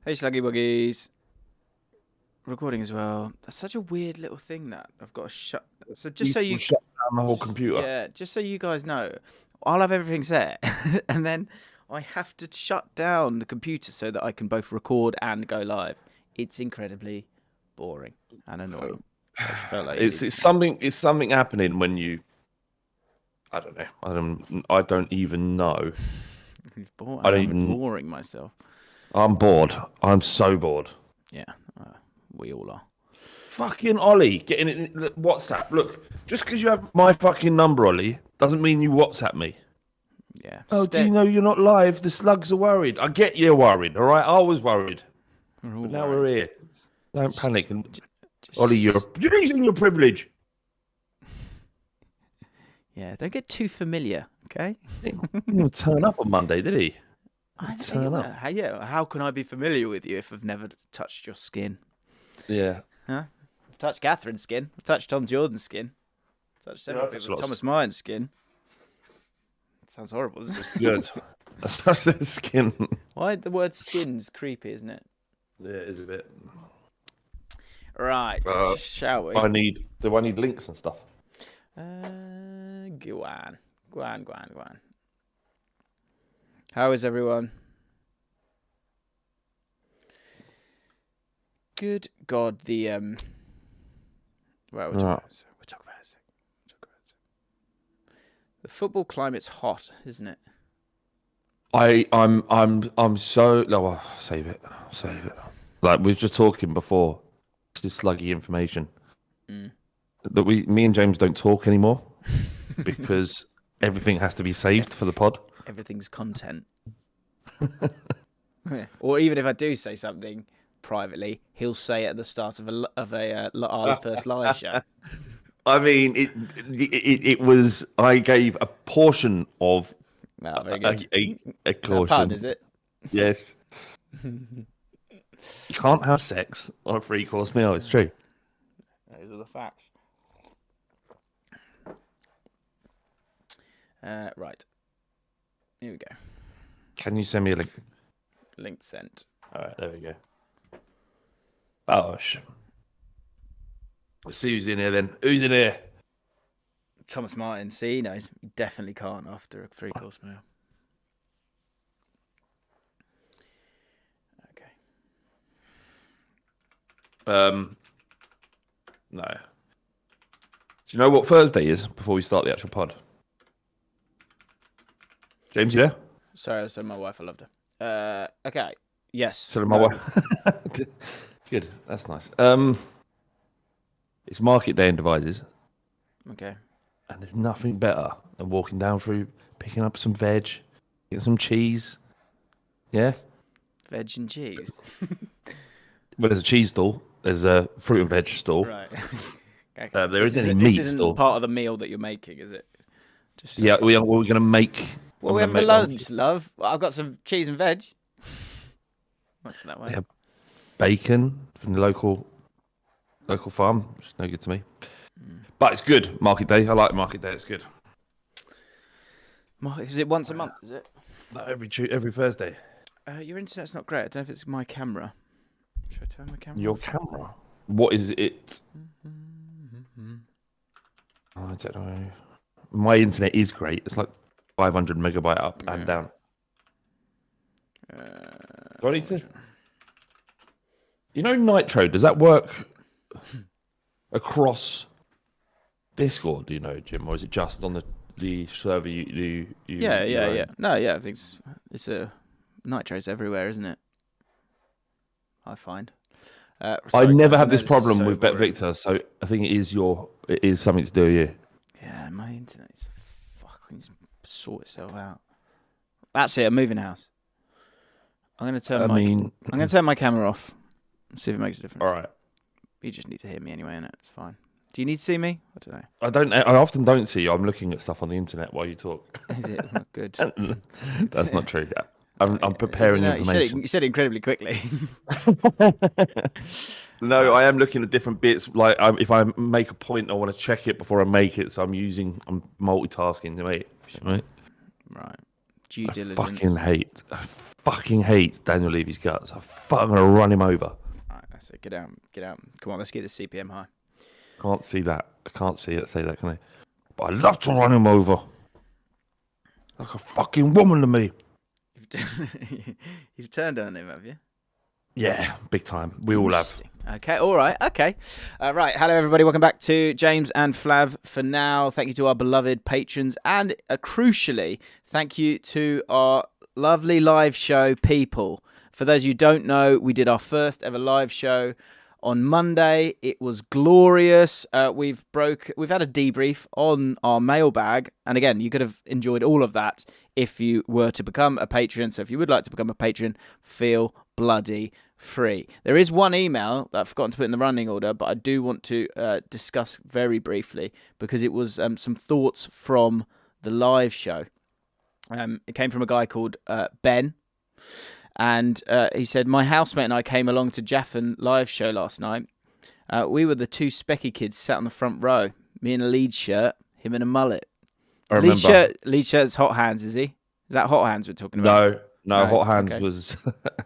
Hey, Sluggy Buggies. Recording as well. That's such a weird little thing that I've got to shut. So just so you shut down the whole computer. Yeah, just so you guys know, I'll have everything set, and then I have to shut down the computer so that I can both record and go live. It's incredibly boring and annoying. I just felt like It's something happening when you. I don't know. I don't even know. I don't even boring myself. I'm bored. I'm so bored. Yeah, we all are. Fucking Ollie, getting it in WhatsApp. Look, just because you have my fucking number, Ollie, doesn't mean you WhatsApp me. Yeah. Oh, do you know you're not live? The slugs are worried. I get you're worried, all right? I was worried. But now we're here. Don't panic. Ollie, you're using your privilege. Yeah, don't get too familiar, okay? He didn't turn up on Monday, did he? How can I be familiar with you if I've never touched your skin? Yeah. Huh? I've touched Catherine's skin. I've touched Tom Jordan's skin. I've touched Thomas Martin's skin. Sounds horrible, doesn't it? Good. That's not their skin. Why the word skin's creepy, isn't it? Yeah, it is a bit. Right, shall we? Do I need links and stuff? Go on. How is everyone? Good God, the Right, we'll talk about it. The football climate's hot, isn't it? I'm so no. Save it. Like we were just talking before. This is sluggy information. That me and James don't talk anymore because everything has to be saved for the pod. Everything's content. Yeah. Or even if I do say something privately, he'll say it at the start of our first live show. I mean, it was. I gave a portion of very good. a caution. Is that pun, is it? Yes. You can't have sex on a 3-course meal. It's true. Those are the facts. Right. Here we go. Can you send me a link? Link sent. All right, there we go. Oh, let's see who's in here then. Who's in here? Thomas Martin. See, no, he definitely can't after a 3-course meal. Okay. No. Do you know what Thursday is before we start the actual pod? James, you there? Sorry, I said my wife. I loved her. Okay. Yes. So my wife. Good. That's nice. It's market day in Devizes. Okay. And there's nothing better than walking down through, picking up some veg, getting some cheese. Yeah? Veg and cheese. Well, there's a cheese stall. There's a fruit and veg stall. Right. Okay. There isn't any meat stall. Part of the meal that you're making, is it? Just yeah, we're going to make... What we have for lunch, love? Well, I've got some cheese and veg. Much that way. Yeah. Bacon from the local farm, which is no good to me. But it's good, market day. I like market day, it's good. Is it once a month, is it? No, every Thursday. Your internet's not great. I don't know if it's my camera. Should I turn my camera Your off? Camera? What is it? Oh, I don't know. My internet is great. It's like 500 megabyte up and down. Do I need to... You know Nitro, does that work across Discord, do you know, Jim? Or is it just on the server you Yeah. No, yeah, I think it's a Nitro's everywhere, isn't it? I find. I never have this problem with Bet Victor, so I think it is something to do with you. Yeah, my internet is fucking sort itself out. That's it. I'm moving house. I'm going to turn my camera off and see if it makes a difference. All right. You just need to hear me anyway, innit? It's fine. Do you need to see me? I don't know. I often don't see you. I'm looking at stuff on the internet while you talk. Is it not good? That's not true. Yeah. I'm preparing information. You said it incredibly quickly. No, I am looking at different bits. Like if I make a point, I want to check it before I make it. So I'm multitasking to make it. Right. Right. Due I diligence. fucking hate Daniel Levy's guts. I'm gonna run him over. All right, that's it. Get out. Come on, let's get the CPM high. Can't see that. I can't see it. Say that, can I? But I'd love to run him over. Like a fucking woman to me. You've turned on him, have you? Yeah, big time. We all have. Okay, all right, okay. Right, hello everybody. Welcome back to James and Flav for now. Thank you to our beloved patrons, and crucially, thank you to our lovely live show people. For those of you who don't know, we did our first ever live show on Monday. It was glorious. We've had a debrief on our mailbag, and again, you could have enjoyed all of that if you were to become a patron. So if you would like to become a patron, feel bloody free. There is one email that I've forgotten to put in the running order, but I do want to discuss very briefly because it was some thoughts from the live show. It came from a guy called Ben, and he said, my housemate and I came along to Jaffn live show last night. We were the two specky kids sat on the front row, me in a lead shirt, him in a mullet. I remember. Lead shirt's Hot Hands, is he? Is that Hot Hands we're talking about? No, Hot Hands was...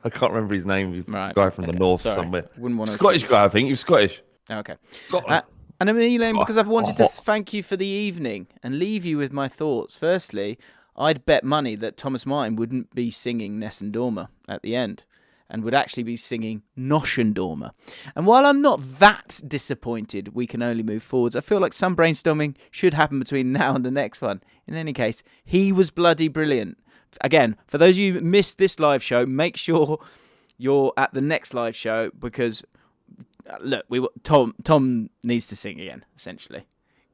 I can't remember his name. Right, guy from the north somewhere. Wouldn't want to... Scottish guy, I think. He was Scottish. Okay. And I'm emailing because I've wanted to thank you for the evening and leave you with my thoughts. Firstly, I'd bet money that Thomas Martin wouldn't be singing Nessun Dorma at the end and would actually be singing Noschen Dorma. And while I'm not that disappointed we can only move forwards, I feel like some brainstorming should happen between now and the next one. In any case, he was bloody brilliant. Again, for those of you who missed this live show, make sure you're at the next live show because, look, Tom needs to sing again, essentially.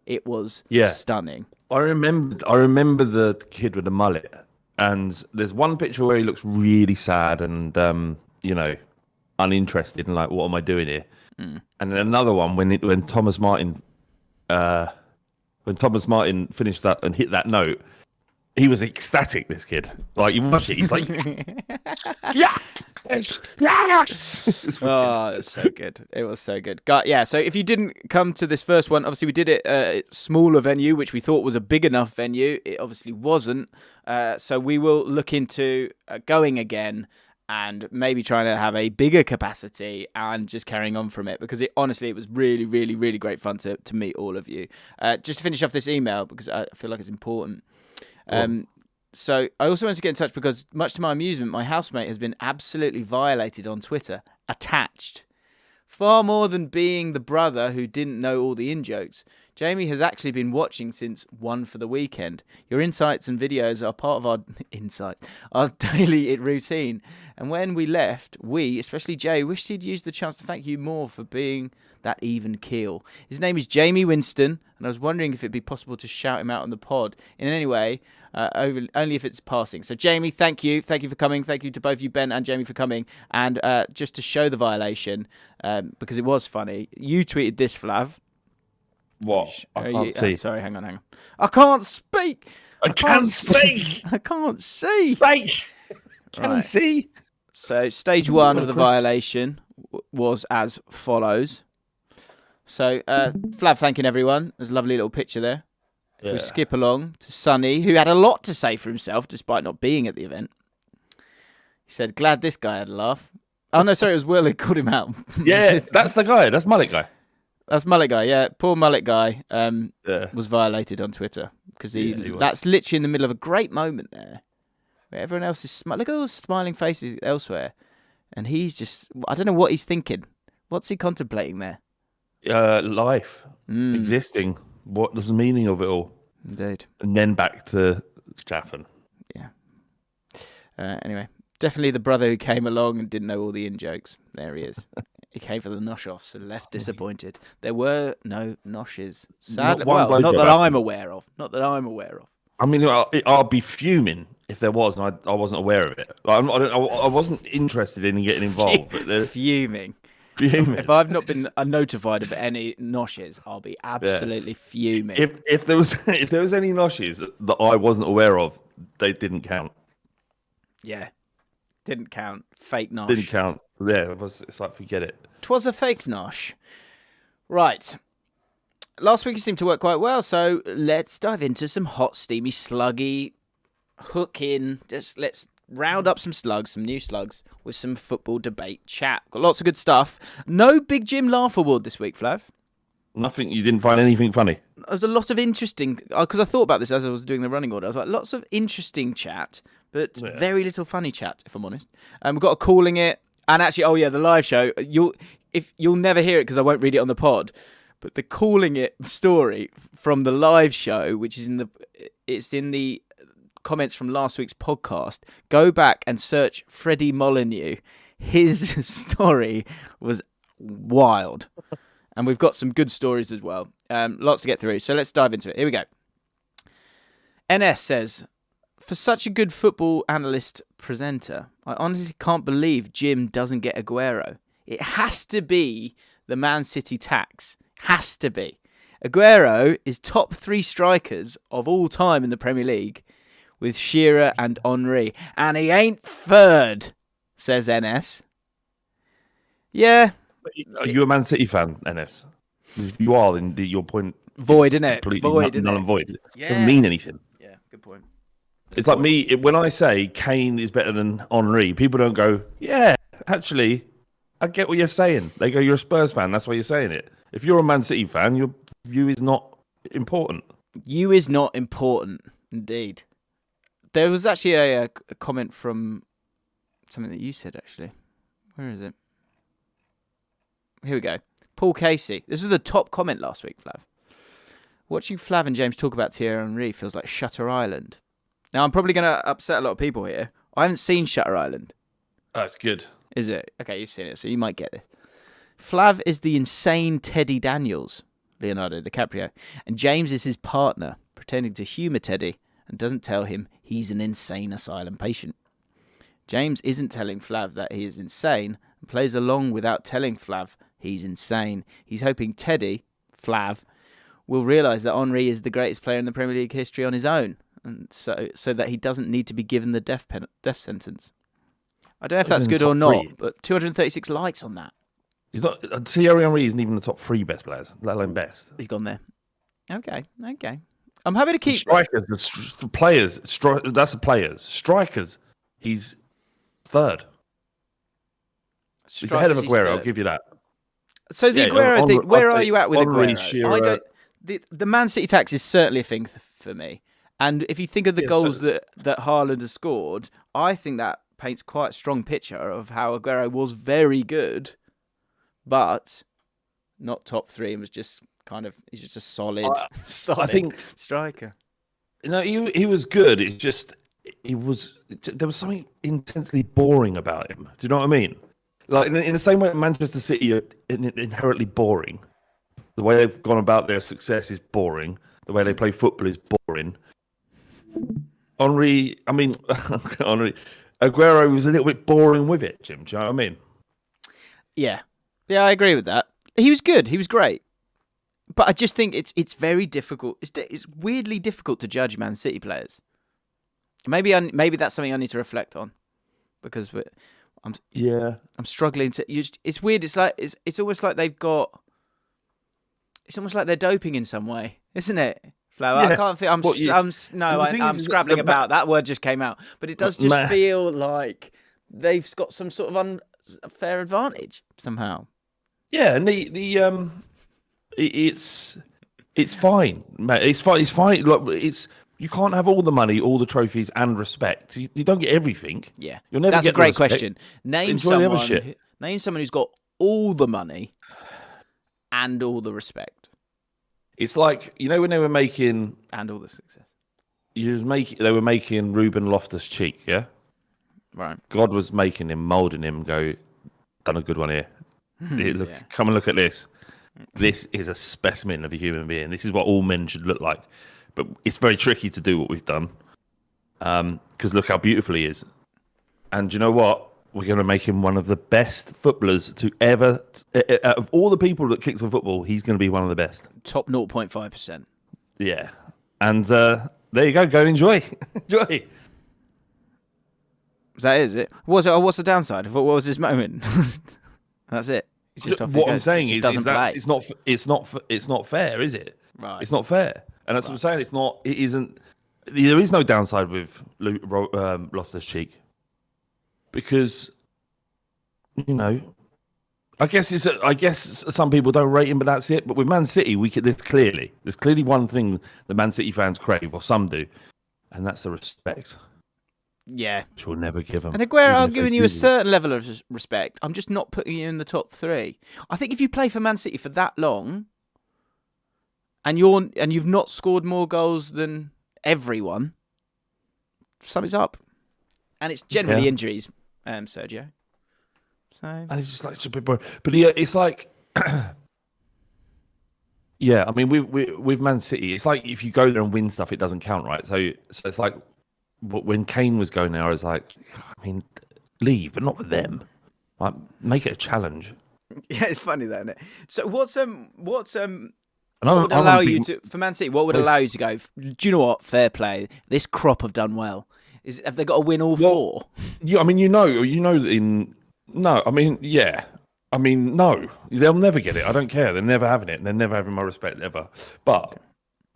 It was stunning. I remember the kid with the mullet, and there's one picture where he looks really sad and uninterested and like, what am I doing here? And then another one when Thomas Martin finished that and hit that note, he was ecstatic. This kid, like you watch it, he's like, yeah. Oh, it was so good. It was so good. Yeah, so if you didn't come to this first one, obviously we did it at a smaller venue, which we thought was a big enough venue. It obviously wasn't. So we will look into going again and maybe trying to have a bigger capacity and just carrying on from it because it was really, really, really great fun to meet all of you. Just to finish off this email because I feel like it's important. So I also wanted to get in touch because, much to my amusement, my housemate has been absolutely violated on Twitter, attached. Far more than being the brother who didn't know all the in-jokes, Jamie has actually been watching since One for the Weekend. Your insights and videos are part of our our daily routine. And when we left, we, especially Jay, wished he'd used the chance to thank you more for being that even keel. His name is Jamie Winston, and I was wondering if it'd be possible to shout him out on the pod in any way, only if it's passing. So, Jamie, thank you. Thank you for coming. Thank you to both you, Ben and Jamie, for coming. And just to show the violation, because it was funny, you tweeted this, Flav. What? I can't see. Sorry, hang on. I can't speak. I can't speak. I can't see. Speak. Can you see? So, stage one of the violation was as follows. So, Flav thanking everyone. There's a lovely little picture there. If we skip along to Sonny, who had a lot to say for himself despite not being at the event. He said, glad this guy had a laugh. Oh, no, sorry, it was Will who called him out. Yeah, that's the guy. That's Mullet Guy. That's Mullet Guy, yeah. Poor Mullet Guy was violated on Twitter because that's literally in the middle of a great moment there where everyone else is smiling. Look at all the smiling faces elsewhere. And he's just, I don't know what he's thinking. What's he contemplating there? Life, existing. What is the meaning of it all? Indeed. And then back to Jaffn. Yeah. Anyway, definitely the brother who came along and didn't know all the in-jokes. There he is. He came for the nosh-offs and left disappointed. There were no noshes. Sadly, not that I'm aware of. Not that I'm aware of. I mean, I'll be fuming if there was, and I wasn't aware of it. Like, I wasn't interested in getting involved. But Fuming. If I've not been notified of any noshes, I'll be absolutely fuming. If there was any noshes that I wasn't aware of, they didn't count. Yeah, didn't count. Fake nosh. Didn't count. Yeah, it's like forget it. 'Twas a fake nosh. Right. Last week it seemed to work quite well, so let's dive into some hot, steamy, sluggy hook in. Just let's round up some slugs, some new slugs, with some football debate chat. Got lots of good stuff. No Big Jim Laugh Award this week, Flav. Nothing. You didn't find anything funny. There was a lot of interesting, because I thought about this as I was doing the running order. I was like, lots of interesting chat, but very little funny chat, if I'm honest. We've got a calling it, and actually, the live show. You'll never hear it because I won't read it on the pod. But the calling it story from the live show, which is in the comments from last week's podcast. Go back and search Freddie Molyneux. His story was wild. And we've got some good stories as well. Lots to get through. So let's dive into it. Here we go. NS says, for such a good football analyst presenter, I honestly can't believe Jim doesn't get Aguero. It has to be the Man City tax. Has to be. Aguero is top 3 strikers of all time in the Premier League with Shearer and Henry. And he ain't third, says NS. Yeah. Are you a Man City fan, NS? If you are, then your point void, isn't it? Completely Void, null and void. Yeah. It doesn't mean anything. Yeah, good point. It's like me, when I say Kane is better than Henry, people don't go, yeah, actually, I get what you're saying. They go, you're a Spurs fan, that's why you're saying it. If you're a Man City fan, your view is not important. You is not important, indeed. There was actually a comment from something that you said, actually. Where is it? Here we go. Paul Casey. This was the top comment last week, Flav. Watching Flav and James talk about Thierry Henry feels like Shutter Island. Now, I'm probably going to upset a lot of people here. I haven't seen Shutter Island. Oh, it's good. Is it? Okay, you've seen it, so you might get it. Flav is the insane Teddy Daniels, Leonardo DiCaprio, and James is his partner, pretending to humour Teddy and doesn't tell him he's an insane asylum patient. James isn't telling Flav that he is insane and plays along without telling Flav he's insane. He's hoping Teddy, Flav, will realise that Henry is the greatest player in the Premier League history on his own, and so that he doesn't need to be given the death sentence. I don't know if that's good or not, but 236 likes on that. He's not. Thierry Henry isn't even the top 3 best players, let alone best. He's gone there. Okay. I'm happy to keep... The strikers, the players, that's the players. Strikers, he's third. He's ahead of Aguero, I'll give you that. So the Aguero thing, where are you at with Aguero? The Man City tax is certainly a thing for me. And if you think of the goals that Haaland has scored, I think that paints quite a strong picture of how Aguero was very good, but not top 3 and was just he's just a solid striker. No, he was good. It's just there was something intensely boring about him. Do you know what I mean? Like in the same way Manchester City are inherently boring. The way they've gone about their success is boring. The way they play football is boring. Aguero was a little bit boring with it, Jim. Do you know what I mean? Yeah, I agree with that. He was good. He was great. But I just think it's very difficult. It's weirdly difficult to judge Man City players. Maybe that's something I need to reflect on, because I'm struggling to. It's weird. It's almost like they've got. It's almost like they're doping in some way, isn't it? Flower. Yeah. I can't think. I'm scrabbling about. That word just came out, but it does just feel like they've got some sort of unfair advantage somehow. Yeah, and it's fine, mate. It's fine. Look, you can't have all the money, all the trophies, and respect. You don't get everything. Yeah, you'll never. That's get a great question. Name someone who's got all the money and all the respect. It's like, when they were making and all the success. They were making Ruben Loftus-Cheek, yeah. Right. God was making him, molding him. Go, done a good one here. Come and look at this. This is a specimen of a human being. This is what all men should look like. But it's very tricky to do what we've done, because look how beautiful he is. And you know what? We're going to make him one of the best footballers to ever. Out of all the people that kicked on football, he's going to be one of the best. Top 0.5%. Yeah. And there you go. Go and enjoy. Enjoy. Is it? What's the downside? What was his moment? That's it. What I'm saying is that it's not fair, is it? Right. It's not fair. And that's what I'm saying. It isn't. there is no downside with Loftus-Cheek because I guess some people don't rate him, but that's it. But with Man City, there's clearly one thing that Man City fans crave, or some do, and that's the respect. Yeah, which we'll never give them. And Aguero, I'm giving you a certain level of respect. I'm just not putting you in the top 3. I think if you play for Man City for that long, and you've not scored more goals than everyone, something's up. And it's generally injuries, Sergio. So and it's just like, but yeah, it's like, yeah. I mean, with Man City, it's like if you go there and win stuff, it doesn't count, right? So it's like when Kane was going there, I was like, I mean, leave, but not for them. Like, make it a challenge. Yeah, it's funny that, isn't it? So what would I allow you to, for Man City, what would allow you to go, do you know what, fair play, this crop have done well? Have they got to win all 4? Yeah, I mean, no, they'll never get it. I don't care. They're never having it. They're never having my respect, ever. But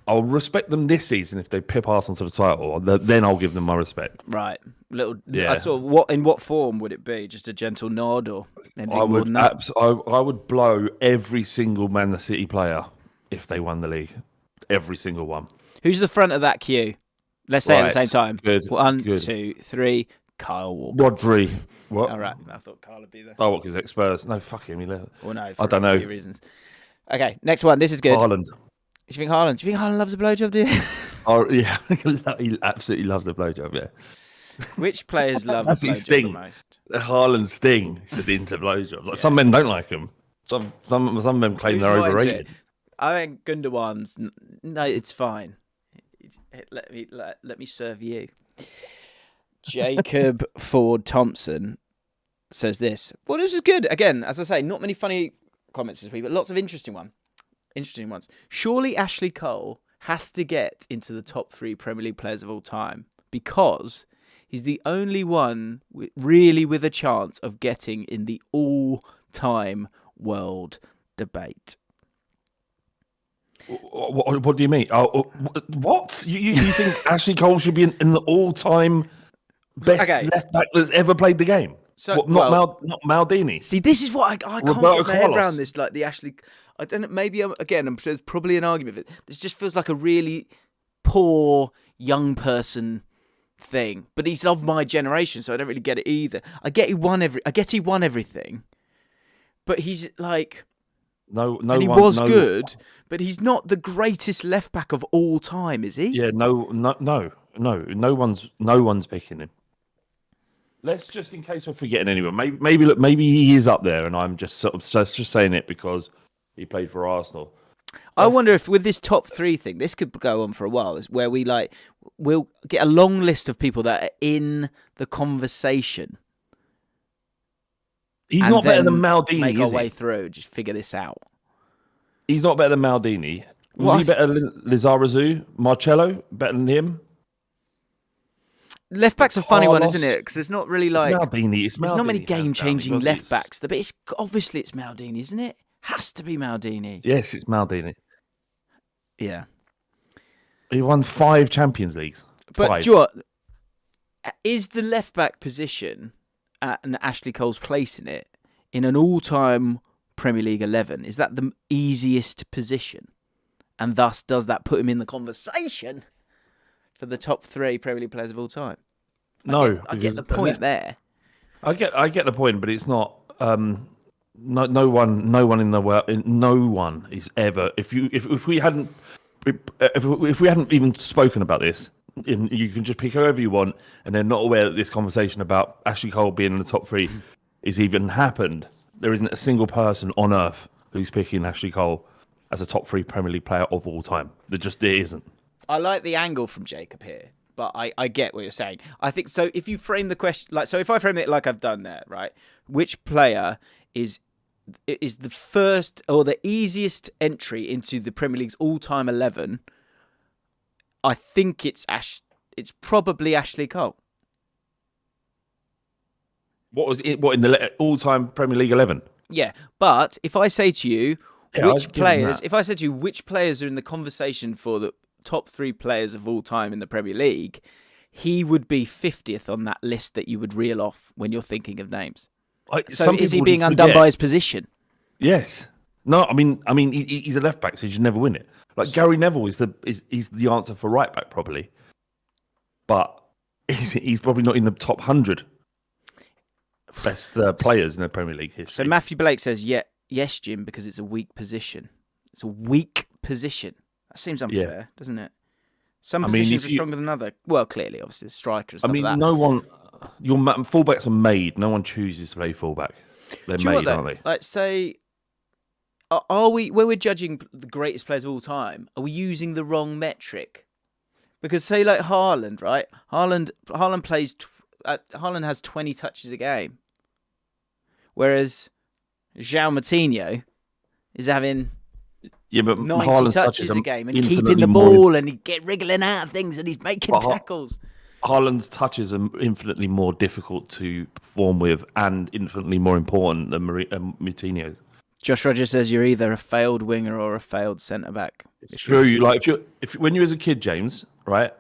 I'll respect them this season if they pip Arsenal to the title. Then I'll give them my respect. Right. Yeah. I saw in what form would it be? Just a gentle nod or anything more than that? I would blow every single Man City player if they won the league. Every single one. Who's the front of that queue? Let's say at the same time. Good. 1, 2, 3. Kyle Walker. Rodri. What? All right. I thought Kyle would be there. Oh, because ex-Spurs. No, fuck him. Well, no, I don't know. A few reasons. Okay, next one. This is good. Haaland. Do you think Haaland loves a blowjob, do you? Oh, yeah. He absolutely loves the blowjob, yeah. Which players love That's a his blowjob thing. the most? Haaland's thing. He's just into blowjobs. Like, some men don't like him. Some men claim Who's they're not into overrated. it? I think Gundogan's. No, it's fine. Let me serve you. Jacob Ford Thompson says this. Well, this is good. Again, as I say, not many funny comments this week, but lots of interesting ones. Surely Ashley Cole has to get into the top 3 Premier League players of all time because he's the only one really with a chance of getting in the all-time world debate. What do you mean? What? You think Ashley Cole should be in the all-time best left back that's ever played the game? So, not Maldini. See, this is what I can't Roberto get my head Carlos. around this. Like the Ashley, I don't know. Maybe there's probably an argument for it. This just feels like a really poor young person thing. But he's of my generation, so I don't really get it either. I get he won everything, but he's like. And he was good, but he's not the greatest left back of all time, is he? Yeah, no one's picking him. Let's just, in case we're forgetting anyone, maybe he is up there, and I'm just sort of just saying it because he played for Arsenal. I wonder if with this top 3 thing, this could go on for a while. Is where we'll get a long list of people that are in the conversation. He's not better than Maldini, make our way through, just figure this out. He's not better than Maldini. Was he better than Lizarazu? Marcello? Better than him? Left back's a funny one, isn't it? Because it's not really like... It's Maldini. There's not many game-changing left backs. But obviously it's Maldini, isn't it? Has to be Maldini. Yes, it's Maldini. Yeah. He won 5 Champions Leagues. But do you know what? Is the left back position... and Ashley Cole's place in it, in an all-time Premier League 11, is that the easiest position? And thus, does that put him in the conversation for the top 3 Premier League players of all time? I get the point there. I get the point, but it's not. No one in the world, no one is ever. If we hadn't even spoken about this. You can just pick whoever you want, and they're not aware that this conversation about Ashley Cole being in the top 3 is even happened. There isn't a single person on earth who's picking Ashley Cole as a top 3 Premier League player of all time. There isn't. I like the angle from Jacob here, but I get what you're saying. I think so. If you frame the question if I frame it like I've done there, right? Which player is the first or the easiest entry into the Premier League's all-time 11? I think it's probably Ashley Cole. What was it? What in the all-time Premier League 11? Yeah, but if I say to you which players are in the conversation for top 3 players of all time in the Premier League, he would be 50th on that list that you would reel off when you're thinking of names. So is he being undone by his position? Yes. No, I mean, he's a left back, so you should never win it. Like Gary Neville is the answer for right back probably, but he's probably not in the top 100 best players in the Premier League history. So Matthew Blake says, yes, Jim, because it's a weak position. It's a weak position. That seems unfair, doesn't it? Some positions are stronger than other. Well, clearly, obviously, the striker and stuff like that. No one. Your fullbacks are made. No one chooses to play fullback. They're made, aren't they? Like, say, are we, when we're judging the greatest players of all time, are we using the wrong metric? Because say like Haaland, right? Haaland plays. Haaland has 20 touches a game, whereas João Moutinho is having 90 Haaland's touches a game and keeping the ball and he get wriggling out of things and he's making tackles. Haaland's touches are infinitely more difficult to perform with and infinitely more important than Moutinho's. Josh Rogers says you're either a failed winger or a failed centre back. It's true. Like when you was a kid, James, right?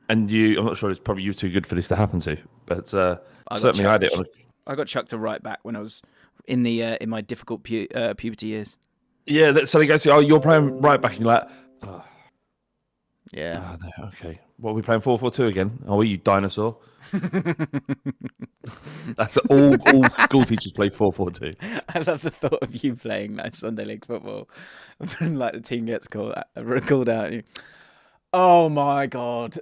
And I'm not sure it's probably you too good for this to happen to, but certainly I had it. I got chucked to right back when I was in my difficult puberty years. Yeah, so they go to, you're playing right back, and you're like, oh. Yeah. Oh, no, okay. What are we playing 4-4-2 again? Oh, you dinosaur. That's all school teachers play 4-4-2. I love the thought of you playing that Sunday League football. And like the team gets called out and you, oh my God.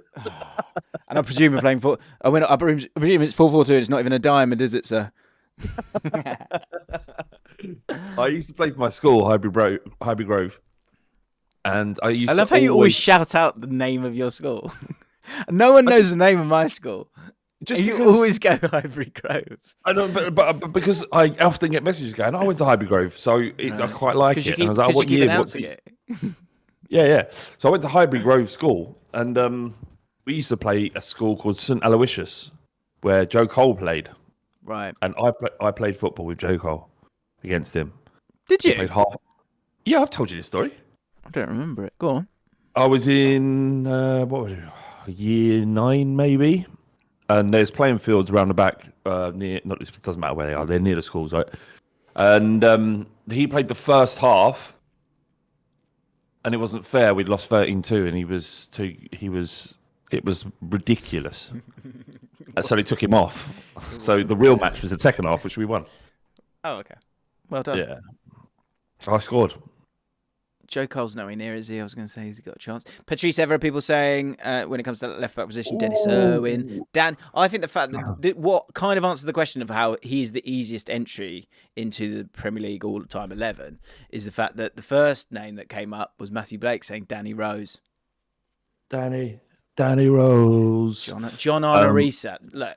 And I presume we're playing I presume it's 4-4-2 and it's not even a diamond, is it, sir? I used to play for my school, Highbury Grove. And I love how you always shout out the name of your school. No one knows the name of my school. You always go Highbury Grove. I know, but because I often get messages going, I went to Highbury Grove, so I quite like it. And I was like, what year? Yeah. So I went to Highbury Grove School, and we used to play a school called St Aloysius, where Joe Cole played. Right. And I played football with Joe Cole against him. Did you? Yeah, I've told you this story. I don't remember it. Go on. I was in year 9 maybe, and there's playing fields around the back near. Not it doesn't matter where they are. They're near the schools, right? And he played the first half, and it wasn't fair. We'd lost 13-2, and it was ridiculous. And so they took him off. So the real match was the second half, which we won. Oh, okay. Well done. Yeah, I scored. Joe Cole's nowhere near, is he? I was going to say, has he got a chance? Patrice Evra, people saying, when it comes to that left-back position, Dennis Irwin. Dan, I think the fact that what kind of answers the question of how he's the easiest entry into the Premier League all-time 11 is the fact that the first name that came up was Matthew Blake saying Danny Rose. Danny Rose. John Arnorisa. Look,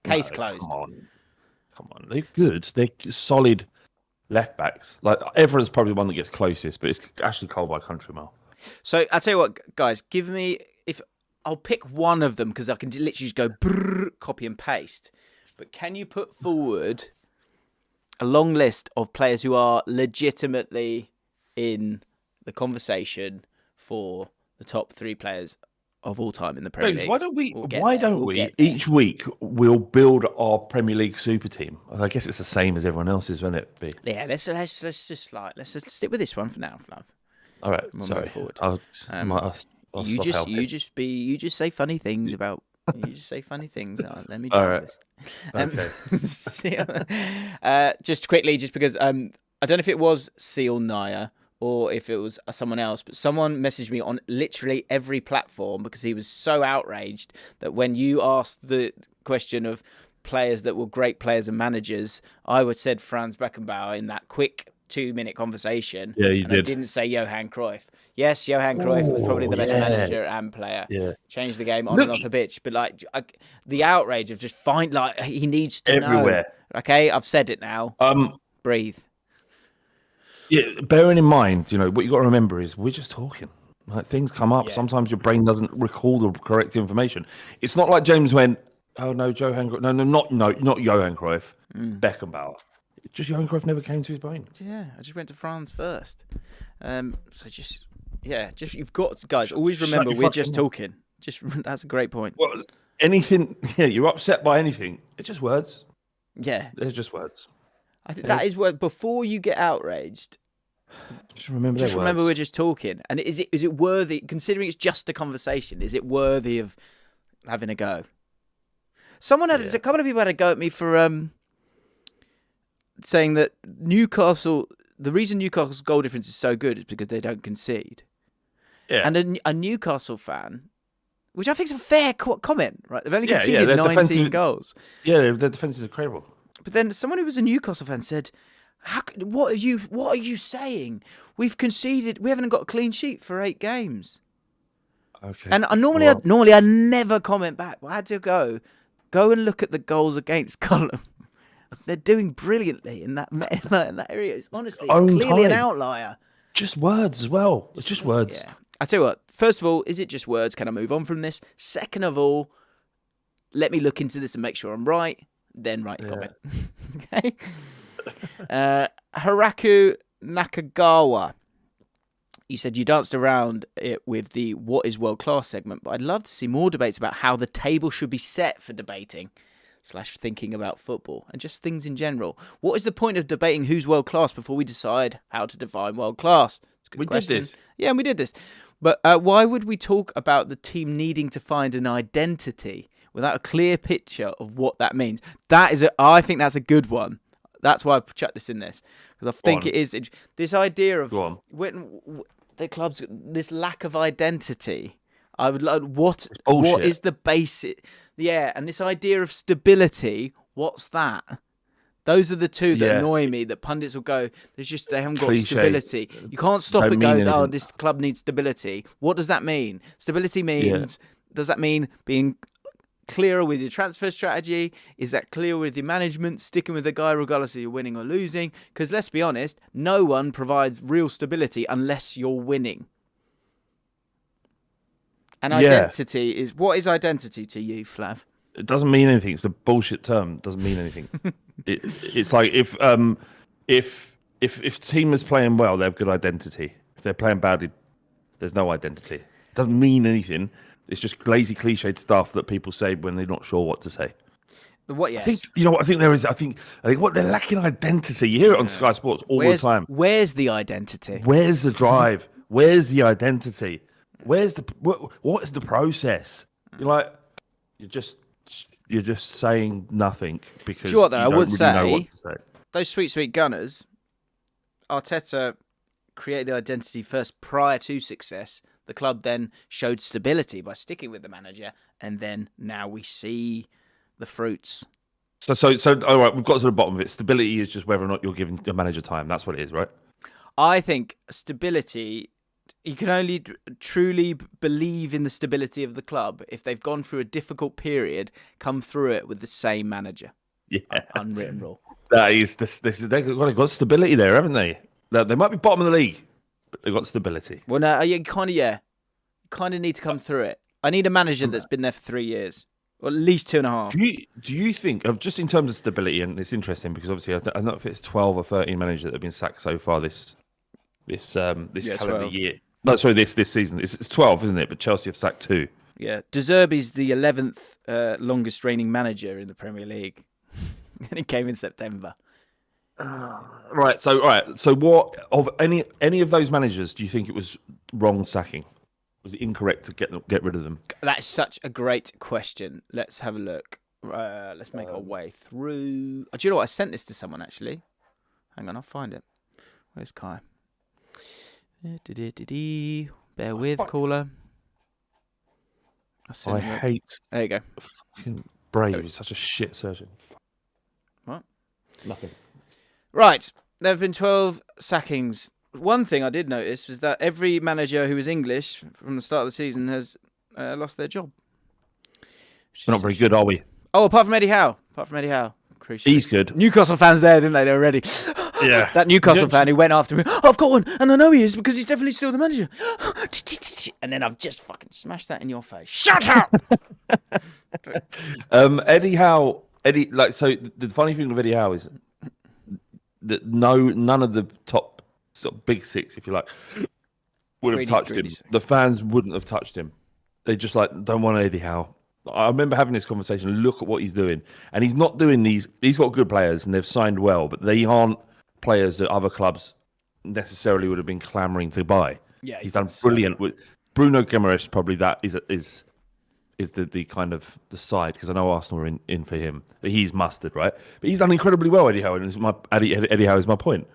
case closed. Come on. They're good. They're solid left backs. Like Evra's probably the one that gets closest, but it's actually Cole by country mile. So I'll tell you what, guys, give me I'll pick one of them because I can literally just go copy and paste. But can you put forward a long list of players who are legitimately in the conversation for the top 3 players of all time in the Premier League? Why don't we each week we'll build our Premier League super team? I guess it's the same as everyone else's, won't it be? Yeah, let's just stick with this one for now, Flav. All right, sorry. I'll you just say funny things about. You just say funny things. Let me do this. Okay. Just quickly, just because I don't know if it was Seal Naya or if it was someone else, but someone messaged me on literally every platform because he was so outraged that when you asked the question of players that were great players and managers, I would said Franz Beckenbauer in that quick 2-minute conversation. Yeah, you did. I didn't say Johan Cruyff. Yes, Johan Cruyff was probably the best manager and player. Yeah. Changed the game on and off the pitch. But like the outrage of just he needs to everywhere. Know. Okay, I've said it now. Breathe. Yeah, bearing in mind, what you got to remember is we're just talking. Like things come up. Yeah. Sometimes your brain doesn't recall the correct information. It's not like James went, "Oh no, Johan Cruyff." Not Johan Cruyff. Beckenbauer. Just Johan Cruyff never came to his brain. Yeah, I just went to France first. So Yeah, just you've got guys. Always Shut remember your we're fucking just mouth. talking. Just that's a great point. Well, anything. Yeah, you're upset by anything. It's just words. Yeah, They're just words. I think that is where before you get outraged, Just remember just their remember words. we're just talking. And is it worthy? Considering it's just a conversation, is it worthy of having a go? Someone had a couple of people had a go at me for saying that Newcastle. The reason Newcastle's goal difference is so good is because they don't concede. Yeah. And a Newcastle fan, which I think is a fair comment, right? They've only Yeah, conceded their 19 defensive- goals. Yeah, their defense is incredible. But then someone who was a Newcastle fan said, What are you saying? We've conceded. We haven't got a clean sheet for 8 games." Okay. And normally I never comment back. But I had to go and look at the goals against column. They're doing brilliantly in that area. Honestly, it's clearly an outlier. Just words as well. It's just words. Yeah. I tell you what. First of all, is it just words? Can I move on from this? Second of all, let me look into this and make sure I'm right. Then write a comment. Okay. Haraku Nakagawa. You said you danced around it with the "What is world class" segment, but I'd love to see more debates about how the table should be set for debating / thinking about football and just things in general. What is the point of debating who's world class before we decide how to define world class? We did this. Yeah, we did this. But why would we talk about the team needing to find an identity without a clear picture of what that means? I think that's a good one. That's why I chucked this in this, because I think it is this idea of when the club's this lack of identity. I would like what is the basic? Yeah, and this idea of stability. What's that? Those are the two that annoy me. That pundits will go, they haven't got stability. You can't stop and go, "Oh, this club needs stability." What does that mean? Stability means. Does that mean being clearer with your transfer strategy? Is that clear with your management, sticking with the guy regardless of you're winning or losing? Because let's be honest, no one provides real stability unless you're winning. And identity is, what is identity to you, Flav? It doesn't mean anything. It's a bullshit term. It doesn't mean anything. It's like if the team is playing well, they have good identity. If they're playing badly, there's no identity. It doesn't mean anything. It's just lazy, cliched stuff that people say when they're not sure what to say. What? Yes. I think what I think there is. I think what they're lacking identity. You hear it on Sky Sports all the time. Where's the identity? Where's the drive? Where's the identity? Where's the what is the process? You're just saying nothing because Do you know what, though? you I don't would really know what say, to say. Those sweet Gunners, Arteta created the identity first prior to success. The club then showed stability by sticking with the manager, and then now we see the fruits. So all right, we've got to the bottom of it. Stability is just whether or not you're giving the manager time. That's what it is, right? I think stability, you can only truly believe in the stability of the club if they've gone through a difficult period, come through it with the same manager. Yeah. Unwritten rule. That is they've got stability there, haven't they? They might be bottom of the league, but they've got stability. Well, no, you kind of need to come through it. I need a manager that's been there for 3 years, or at least 2.5. Do you think of just in terms of stability? And it's interesting because obviously I don't know if it's 12 or 13 managers that have been sacked so far this calendar 12. year. No, sorry, this season. It's 12, isn't it? But Chelsea have sacked 2. Yeah, De Zerbi's the 11th longest reigning manager in the Premier League, and he came in September. Right. So what of any of those managers do you think it was wrong sacking? Was it incorrect to get rid of them? That is such a great question. Let's have a look. Let's make our way through. Do you know what? I sent this to someone actually. Hang on, I'll find it. Where's Kai? Bear with, caller. I hate. There you go. Fucking Brave is such a shit surgeon. What? Nothing. Right. There have been 12 sackings. One thing I did notice was that every manager who was English from the start of the season has lost their job. We're not very good, are we? Oh, apart from Eddie Howe. Crucially. He's good. Newcastle fans there, didn't they? They were ready. Yeah. That Newcastle fan who went after me. Oh, I've got one, and I know he is because he's definitely still the manager. And then I've just fucking smashed that in your face. Shut up! Eddie Howe. So the funny thing with Eddie Howe is that none of the top sort of big six, if you like, would have touched him. The fans wouldn't have touched him. They just don't want Eddie Howe. I remember having this conversation. Look at what he's doing, and he's not doing these. He's got good players, and they've signed well, but they aren't players that other clubs necessarily would have been clamouring to buy. Yeah, he's done brilliant with Bruno Guimaraes. Probably that is the kind of the side, because I know Arsenal are in for him. He's mustard, right? But he's done incredibly well, Eddie Howe. And Eddie Howe is my point.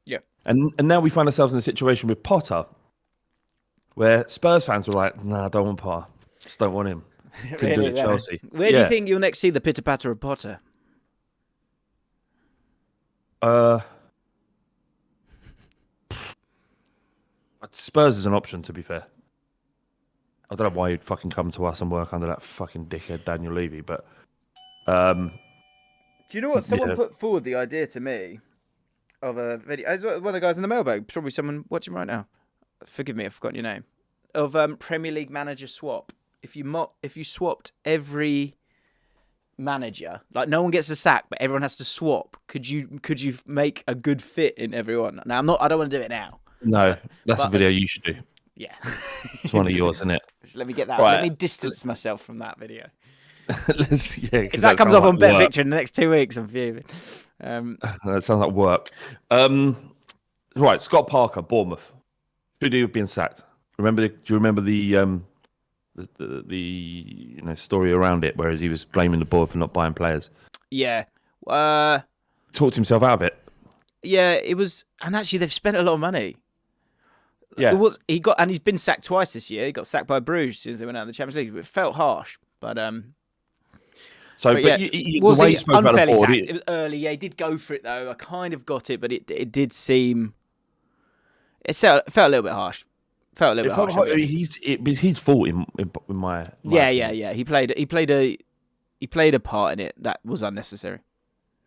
Yeah. And now we find ourselves in a situation with Potter, where Spurs fans were like, "Nah, I don't want Potter. Just don't want him." Couldn't do it at Chelsea. Where do you think you'll next see the pitter patter of Potter? Spurs is an option, to be fair. I don't know why you'd fucking come to us and work under that fucking dickhead Daniel Levy, but do you know what? Someone put forward the idea to me of a video. One of the guys in the mailbag, probably someone watching right now. Forgive me, I've forgotten your name. Of Premier League manager swap. If you swapped every manager, like no one gets a sack, but everyone has to swap, could you make a good fit in everyone? Now I don't want to do it now. No, that's a video you should do. Yeah. It's one of yours, isn't it? Just let me get that. Right. Let me distance myself from that video. If that comes up on Bet Victor in the next 2 weeks, I'm fuming. That sounds like work. Right, Scott Parker, Bournemouth. Should he have been sacked? Do you remember the story around it, whereas he was blaming the board for not buying players? Yeah. Talked himself out of it. Yeah, it was, and actually they've spent a lot of money. Yeah, he's been sacked twice this year. He got sacked by Bruges as soon as they went out of the Champions League. It felt harsh, but was he unfairly sacked? It was early. Yeah, he did go for it though. I kind of got it, but it did seem it felt a little bit harsh. Felt a little bit harsh. He's fault in my yeah. He played a part in it that was unnecessary.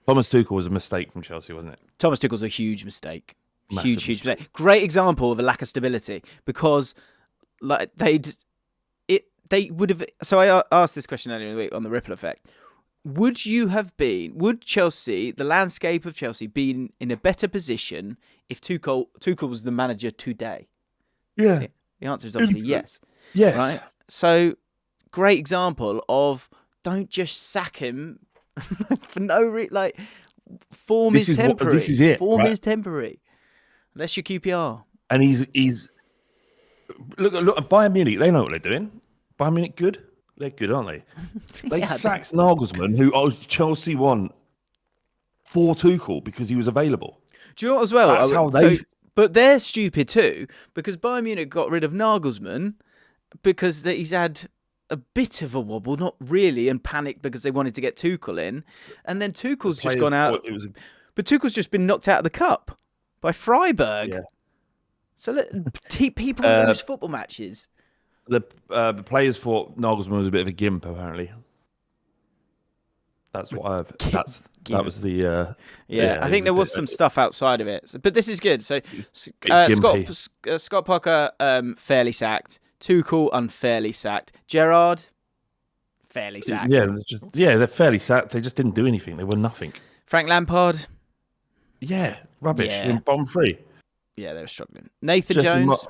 Thomas Tuchel was a mistake from Chelsea, wasn't it? Thomas Tuchel was a huge mistake. Huge mistake. Great example of a lack of stability, because they would have. So I asked this question earlier in the week on the ripple effect. Would Chelsea, the landscape of Chelsea, be in a better position if Tuchel was the manager today? Yeah. The answer is obviously yes. Yes. Right. So great example of don't just sack him for no reason. Form is temporary. This is it. Form is temporary. Unless you're QPR. And he's look at Bayern Munich. They know what they're doing. Bayern Munich good. They're good, aren't they? They sacked Nagelsmann, who Chelsea won for Tuchel because he was available. Do you know what as well? That's how but they're stupid too, because Bayern Munich got rid of Nagelsmann because he's had a bit of a wobble, not really, and panicked because they wanted to get Tuchel in, and then Tuchel's just gone out. But Tuchel's just been knocked out of the cup by Freiburg. Yeah. So people lose football matches. The players thought Nagelsmann was a bit of a gimp, apparently. That's what I've. That was the. I think there was some stuff outside of it, but this is good. So Scott Parker fairly sacked. Tuchel unfairly sacked. Gerrard fairly sacked. Yeah, they're fairly sacked. They just didn't do anything. They were nothing. Frank Lampard. Yeah, rubbish. In bottom three. Yeah, they were struggling. Nathan Jones.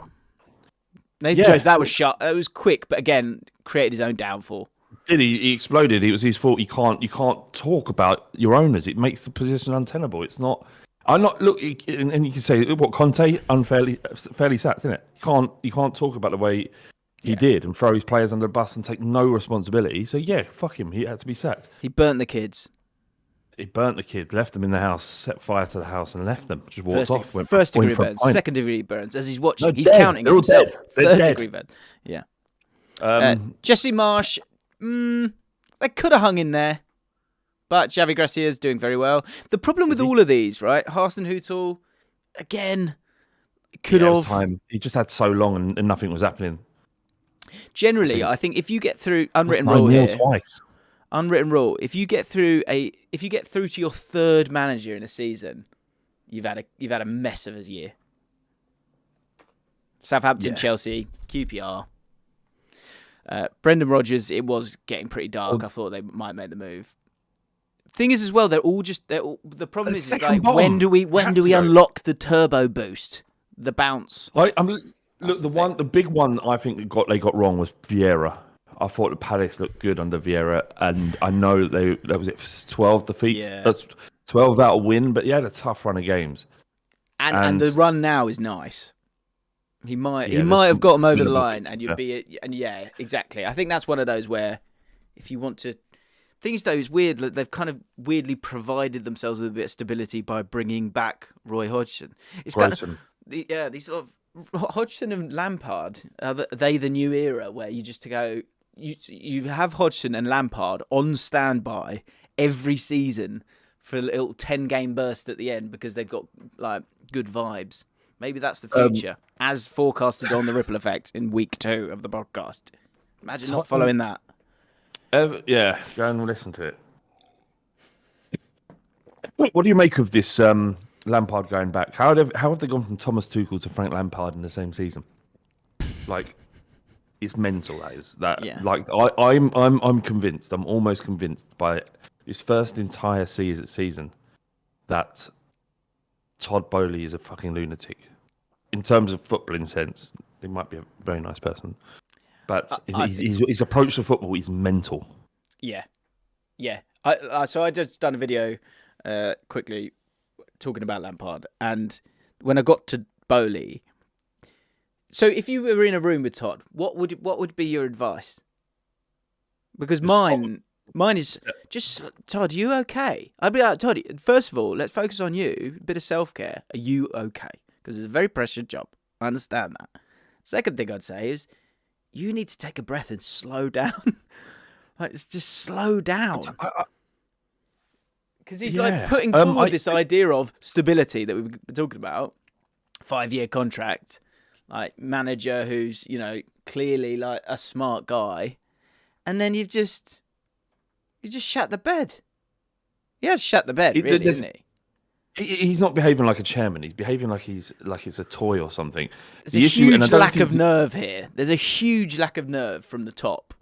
Jones, that was shot. It was quick, but again, created his own downfall. He exploded. It was his fault. You can't talk about your owners. It makes the position untenable. It's not. I'm not look, and you can say what Conte fairly sacked, isn't it? You can't talk about the way he did and throw his players under the bus and take no responsibility. So yeah, fuck him. He had to be sacked. He burnt the kids. He burnt the kids, left them in the house, set fire to the house, and left them. Just walked off. First degree burns, second degree burns. As he's watching, he's counting himself. They're dead. Degree burn. Yeah. Jesse Marsh. They could have hung in there, but Javi Gracia is doing very well. The problem with all of these, right? Hasenhüttl, again, could have. He just had so long and nothing was happening. Generally, I think if you get through unwritten rule here, unwritten rule, if you get through to your third manager in a season, you've had a mess of a year. Southampton, Chelsea, QPR. Brendan Rodgers, it was getting pretty dark. I thought they might make the move. Thing is, as well, the problem is like when do we unlock the turbo boost, the bounce? Let Look, the big one I think they got wrong was Vieira. I thought the Palace looked good under Vieira, and I know that was it 12 defeats. Yeah. That's 12 out of win, but he had a tough run of games. And the run now is nice. He might have got him over the line, and you'd be yeah, exactly. I think that's one of those where if you want to. Things though is weird. They've kind of weirdly provided themselves with a bit of stability by bringing back Roy Hodgson. It's kind of these sort of Hodgson and Lampard. Are they the new era where you just go? You have Hodgson and Lampard on standby every season for a little 10-game burst at the end because they've got like good vibes. Maybe that's the future, as forecasted on the Ripple Effect in week 2 of the podcast. Imagine not following that. Yeah, go and listen to it. What do you make of this Lampard going back? How have they gone from Thomas Tuchel to Frank Lampard in the same season? Like, it's mental. That is that. Yeah. Like, I'm convinced. I'm almost convinced by his first entire season that Todd Boehly is a fucking lunatic. In terms of footballing sense, he might be a very nice person. But his approach to football is mental. Yeah. So I just done a video quickly talking about Lampard, and when I got to Boehly, so if you were in a room with Todd, what would be your advice? Because mine is just, Todd, are you okay? I'd be like, Todd, first of all, let's focus on you. A bit of self-care. Are you okay? Because it's a very pressured job. I understand that. Second thing I'd say is, you need to take a breath and slow down. Like, it's just slow down. Because he's like putting forward this idea of stability that we've been talking about. 5-year contract, like manager who's, clearly like a smart guy. And then you just shut the bed. He has shut the bed, really, isn't he? He's not behaving like a chairman. He's behaving like it's a toy or something. There's a huge lack of nerve here. There's a huge lack of nerve from the top.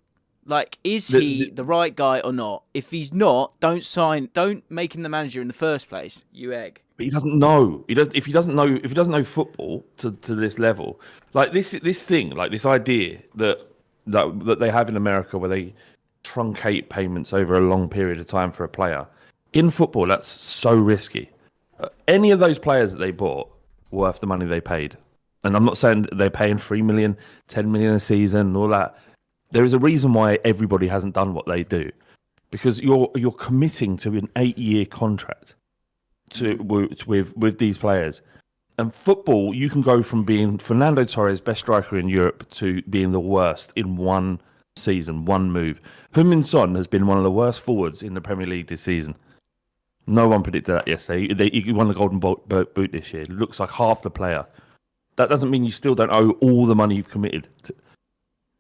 Like, is he the right guy or not? If he's not, don't make him the manager in the first place. You egg. But he doesn't know. If he doesn't know football to this level, like this thing, like this idea that they have in America where they truncate payments over a long period of time for a player. In football, that's so risky. Any of those players that they bought worth the money they paid. And I'm not saying they're paying 3 million, 10 million a season and all that. There is a reason why everybody hasn't done what they do. Because you're committing to an 8-year contract with these players. And football, you can go from being Fernando Torres, best striker in Europe, to being the worst in one season, one move. Heung-min Son has been one of the worst forwards in the Premier League this season. No one predicted that yesterday. He won the Golden Boot this year. It looks like half the player. That doesn't mean you still don't owe all the money you've committed to.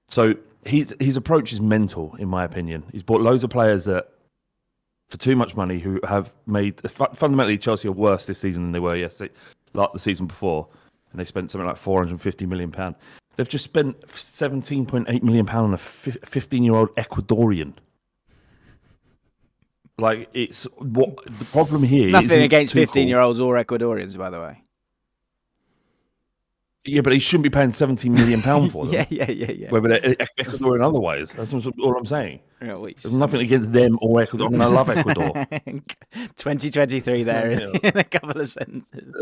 So his approach is mental, in my opinion. He's bought loads of players that for too much money who have made... Fundamentally, Chelsea are worse this season than they were yesterday, like the season before. And they spent something like £450 million. They've just spent £17.8 million on a 15-year-old Ecuadorian. Like, it's what the problem here is. Nothing against 15-year-olds or Ecuadorians, by the way. Yeah, but he shouldn't be paying £17 million for them. yeah. Whether they're Ecuadorian otherwise. That's all I'm saying. Yeah, there's nothing against them or Ecuador. I mean, I love Ecuador. 2023 there in a couple of sentences.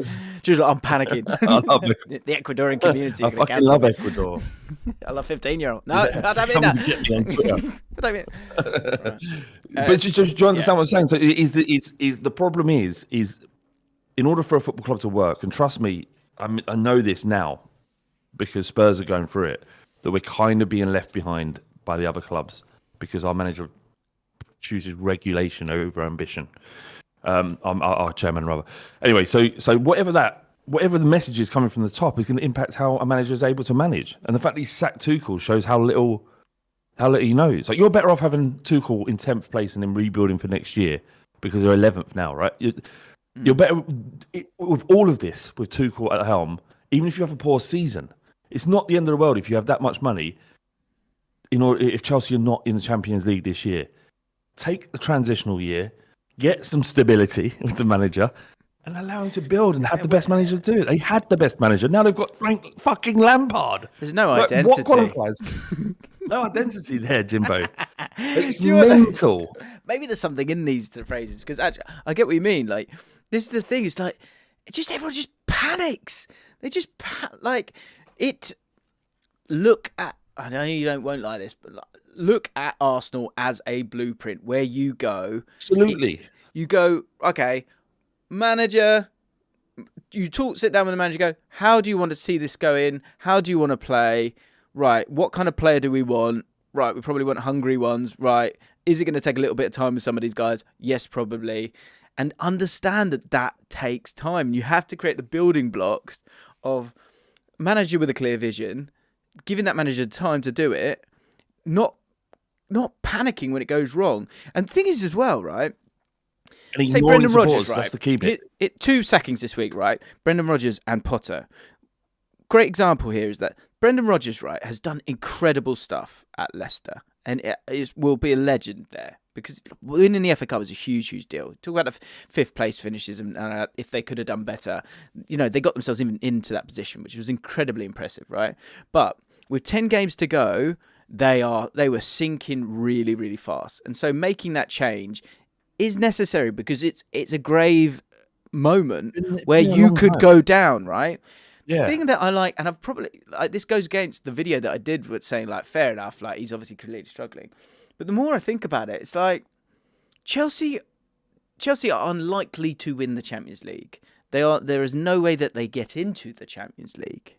Just like, I'm panicking. I love it. The Ecuadorian community. I fucking love Ecuador. I love 15-year-old. No, I don't mean that. To get me on Twitter. I don't mean it. But do you understand what I'm saying? So the problem is in order for a football club to work, and trust me, I know this now because Spurs are going through it, that we're kind of being left behind by the other clubs because our manager chooses regulation over ambition. Our chairman, rather. Anyway, so whatever the message is coming from the top is going to impact how a manager is able to manage. And the fact that he's sacked Tuchel shows how little he knows. Like, you're better off having Tuchel in 10th place and then rebuilding for next year because they're 11th now, right? You're better with all of this, with Tuchel at the helm, even if you have a poor season. It's not the end of the world if you have that much money. If Chelsea are not in the Champions League this year, take the transitional year, get some stability with the manager, and allow him to build and have the best manager to do it. They had the best manager. Now they've got Frank fucking Lampard. There's no Like, identity. what qualifies? No identity there, Jimbo. It's Do you know what- mental. Maybe there's something in these phrases because actually, I get what you mean. Like, this is the thing. It's like, everyone just panics. They just like it. Look at. I know you won't like this, but look at Arsenal as a blueprint where you go. Absolutely. You go, okay, manager. Sit down with the manager. Go, how do you want to see this go in? How do you want to play? Right, what kind of player do we want? Right, we probably want hungry ones. Right, is it going to take a little bit of time with some of these guys? Yes, probably. And understand that takes time. You have to create the building blocks of manager with a clear vision, giving that manager time to do it, not panicking when it goes wrong. And the thing is as well, right? And say ignoring Brendan supporters, Rodgers, right? That's the key bit. 2 sackings this week, right? Brendan Rodgers and Potter. Great example here is that Brendan Rodgers, right, has done incredible stuff at Leicester, and will be a legend there because winning the FA Cup was a huge, huge deal. Talk about the 5th place finishes, and if they could have done better, they got themselves even into that position, which was incredibly impressive, right? But with 10 games to go, they were sinking really, really fast, and so making that change is necessary because it's a grave moment where you could go down, right? Yeah. The thing that I like, and I've probably this goes against the video that I did with saying like, fair enough, like he's obviously clearly struggling. But the more I think about it, it's like Chelsea are unlikely to win the Champions League. There is no way that they get into the Champions League.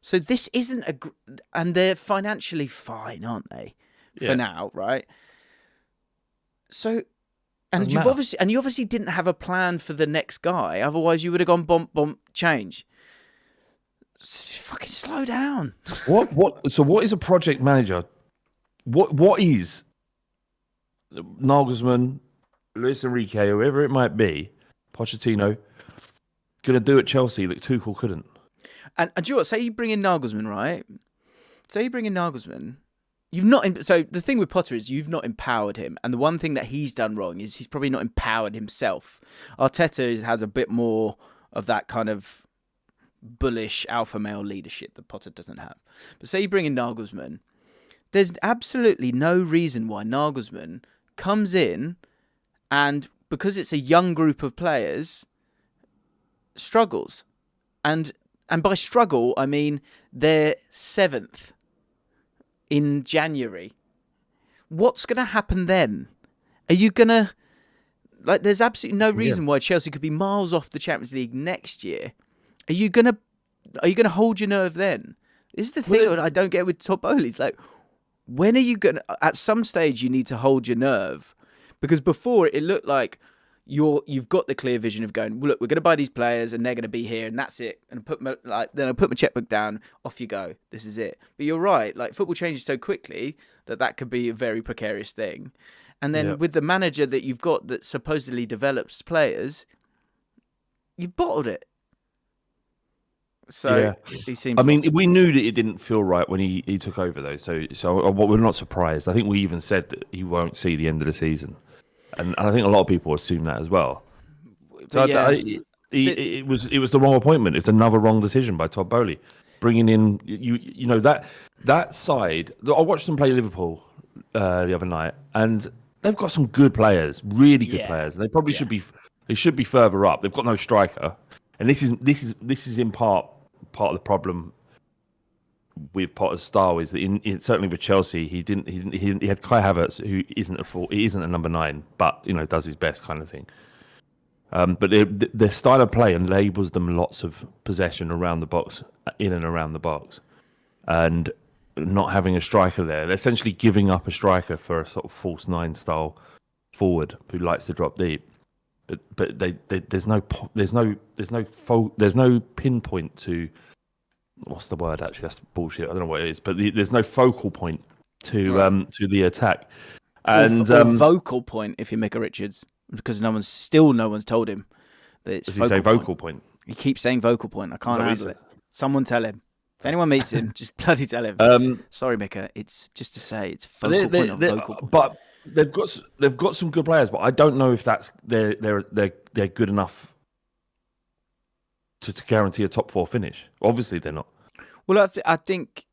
So this isn't and they're financially fine, aren't they? For now, right? So. And you obviously didn't have a plan for the next guy. Otherwise, you would have gone bump, change. Fucking slow down. So what is a project manager? What is Nagelsmann, Luis Enrique, whoever it might be, Pochettino, going to do at Chelsea that Tuchel couldn't? And do you know what? Say you bring in Nagelsmann, right? Say you bring in Nagelsmann. So the thing with Potter is you've not empowered him, and the one thing that he's done wrong is he's probably not empowered himself. Arteta has a bit more of that kind of bullish alpha male leadership that Potter doesn't have. But say you bring in Nagelsmann, there's absolutely no reason why Nagelsmann comes in and, because it's a young group of players, struggles. And by struggle, I mean they're 7th in January. What's going to happen then? Are you going to... there's absolutely no reason why Chelsea could be miles off the Champions League next year. Are you gonna hold your nerve then? This is the thing that I don't get with Todd Bowley. It's like, when are you gonna? At some stage, you need to hold your nerve, because before it looked like you've got the clear vision of going, well, look, we're gonna buy these players and they're gonna be here and that's it. And then I put my checkbook down, off you go. This is it. But you're right. Like, football changes so quickly that could be a very precarious thing. And then with the manager that you've got that supposedly develops players, you've bottled it. So he seems. I mean, we knew that it didn't feel right when he took over, though. So we're not surprised. I think we even said that he won't see the end of the season, and I think a lot of people assume that as well. So it was the wrong appointment. It's another wrong decision by Todd Bowley, bringing in that side. I watched them play Liverpool the other night, and they've got some good players, really good players. And they probably should be. They should be further up. They've got no striker, and this is in part of the problem with Potter's style is that certainly with Chelsea he had Kai Havertz, who isn't a number 9, but does his best kind of thing. But their style of play enables them lots of possession around the box, in and around the box, and not having a striker there. They're essentially giving up a striker for a sort of false 9 style forward who likes to drop deep. But there's no pinpoint to, what's the word actually? That's bullshit. I don't know what it is, but there's no focal point to the attack, and or vocal point if you're Micah Richards, because no one's told him that it's. Does he say vocal point? He keeps saying vocal point. I can't handle it. Someone tell him. If anyone meets him, just bloody tell him. Sorry, Micah. It's just to say it's focal point or vocal point. But they've got some good players, but I don't know if that's they're good enough to guarantee a top 4 finish. Obviously, they're not. Well, I think.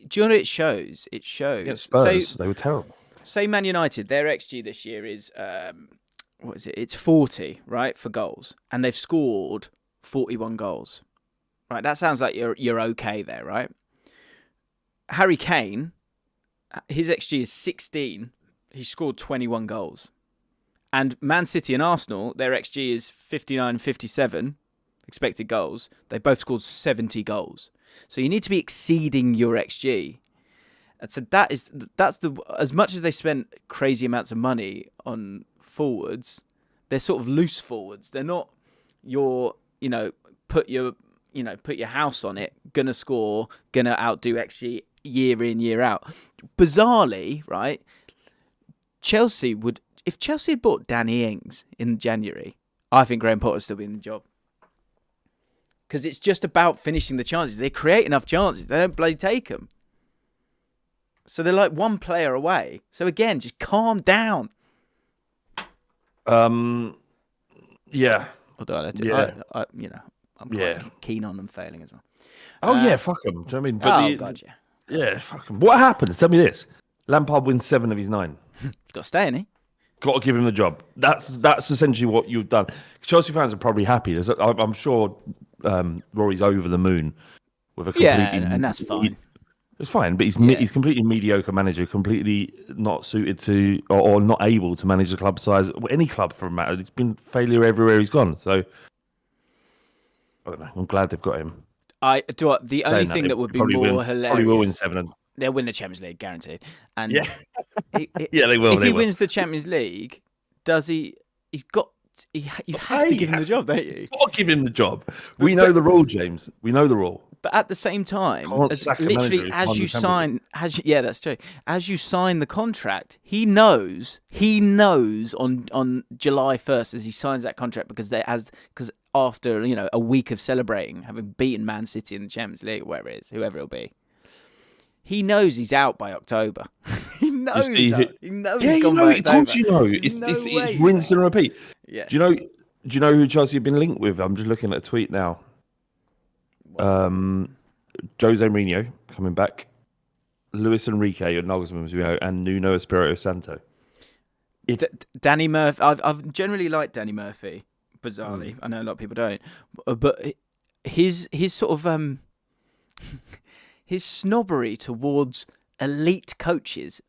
Do you know what it shows? It shows. Against Spurs, they were terrible. Say Man United, their XG this year is what is it? It's 40, right, for goals, and they've scored 41 goals. Right, that sounds like you're okay there, right? Harry Kane, his XG is 16. He scored 21 goals. And Man City and Arsenal, their XG is 59-57 expected goals. They both scored 70 goals. So you need to be exceeding your XG. And so that's as much as they spent crazy amounts of money on forwards, they're sort of loose forwards. They're not put your house on it, gonna score, gonna outdo XG year in, year out. Bizarrely, right? If Chelsea had bought Danny Ings in January, I think Graham Potter would still be in the job. Because it's just about finishing the chances. They create enough chances. They don't bloody take them. So they're like one player away. So again, just calm down. Yeah. Although I'm quite keen on them failing as well. Oh, fuck them. Do you know what I mean? But God, yeah. Yeah, fuck them. What happens? Tell me this. Lampard wins 7 of his 9. Got to stay, ain't he? Got to give him the job. That's essentially what you've done. Chelsea fans are probably happy. I'm sure Rory's over the moon with a completely... Yeah, and that's fine. It's fine, but he's completely mediocre manager, completely not suited to or not able to manage the club size, any club for a matter. It's been failure everywhere he's gone. So I don't know. I'm glad they've got him. The only thing that would be more hilarious... Probably will win 7. They'll win the Champions League, guaranteed. And yeah, they will. If he wins the Champions League, does he? You have to give him the job, don't you? Got to give him the job. We know the rule, James. We know the rule. But at the same time, literally, as you sign the contract, he knows on July 1st as he signs that contract because after a week of celebrating, having beaten Man City in the Champions League, or whatever it is, whoever it'll be. He knows he's out by October. He knows he's out. He knows he's gone by October. Of course you know. It's rinse and repeat. Yeah. Do you know who Chelsea have been linked with? I'm just looking at a tweet now. Jose Mourinho coming back, Luis Enrique or Nagelsmann and Nuno Espirito Santo. Danny Murphy. I've generally liked Danny Murphy. Bizarrely, I know a lot of people don't, but his sort of his snobbery towards elite coaches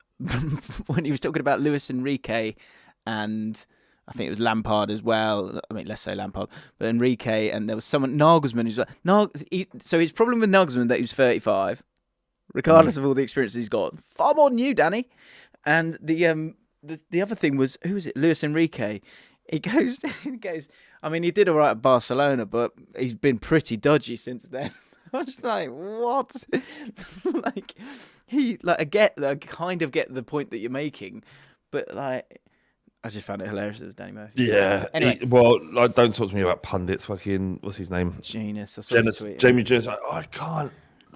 when he was talking about Luis Enrique and I think it was Lampard as well. I mean, let's say Lampard, but Enrique and there was someone Nagelsmann who's like so his problem with Nagelsmann that he was 35, regardless of all the experience he's got, far more than you, Danny. And the other thing was who was it? Luis Enrique. He goes. I mean, he did all right at Barcelona, but he's been pretty dodgy since then. I was like, what? I kind of get the point that you're making, but like, I just found it hilarious. It was Danny Murphy. Yeah. Anyway, don't talk to me about pundits. Fucking, what's his name? Genius. Jamie Jones. Like, I can't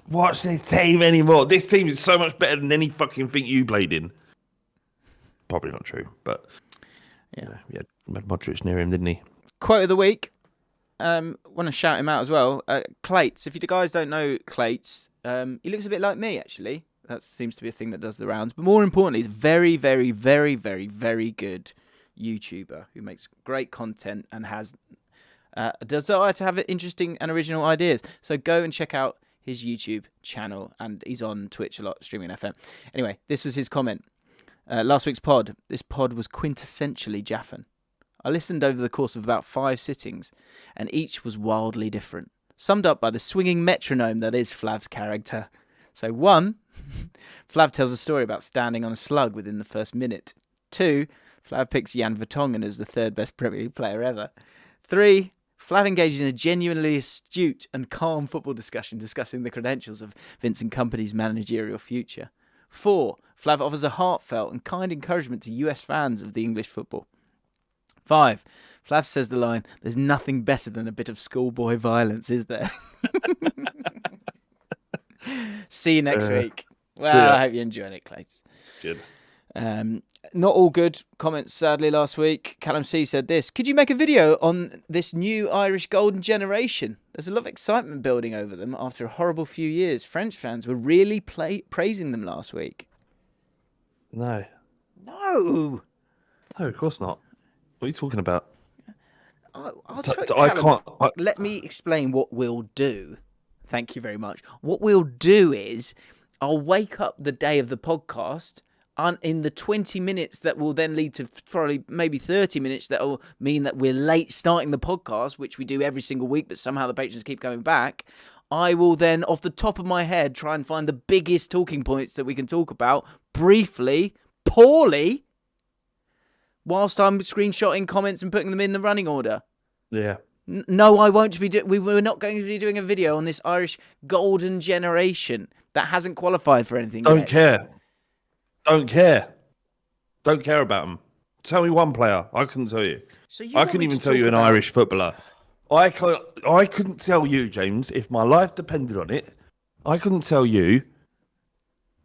watch this team anymore. This team is so much better than any fucking thing you played in. Probably not true, but yeah, Modric near him, didn't he? Quote of the week. Want to shout him out as well. Clates. If you guys don't know Clates, he looks a bit like me, actually. That seems to be a thing that does the rounds. But more importantly, he's very, very, very, very, very good YouTuber who makes great content and has a desire to have interesting and original ideas. So go and check out his YouTube channel. And he's on Twitch a lot, streaming FM. Anyway, this was his comment. Last week's pod. This pod was quintessentially Jaffn. I listened over the course of about 5 sittings, and each was wildly different, summed up by the swinging metronome that is Flav's character. So 1, Flav tells a story about standing on a slug within the first minute. 2, Flav picks Jan Vertonghen as the 3rd best Premier League player ever. 3, Flav engages in a genuinely astute and calm football discussing the credentials of Vincent Kompany's managerial future. 4, Flav offers a heartfelt and kind encouragement to US fans of the English football. 5, Flav says the line, "There's nothing better than a bit of schoolboy violence, is there?" See you next week. Well, I hope you're enjoying it, Clay. Good. Not all good comments, sadly, last week. Callum C said this. Could you make a video on this new Irish golden generation? There's a lot of excitement building over them after a horrible few years. French fans were really praising them last week. No. No, of course not. What are you talking about? Let me explain what we'll do. Thank you very much. What we'll do is I'll wake up the day of the podcast in the 20 minutes that will then lead to probably maybe 30 minutes that will mean that we're late starting the podcast, which we do every single week, but somehow the patrons keep coming back. I will then, off the top of my head, try and find the biggest talking points that we can talk about briefly, poorly, whilst I'm screenshotting comments and putting them in the running order. Yeah. No, I won't be. We're not going to be doing a video on this Irish golden generation that hasn't qualified for anything. Don't care. Don't care about them. Tell me one player. I couldn't tell you. So I couldn't even tell you an Irish footballer. I couldn't tell you, James, if my life depended on it. I couldn't tell you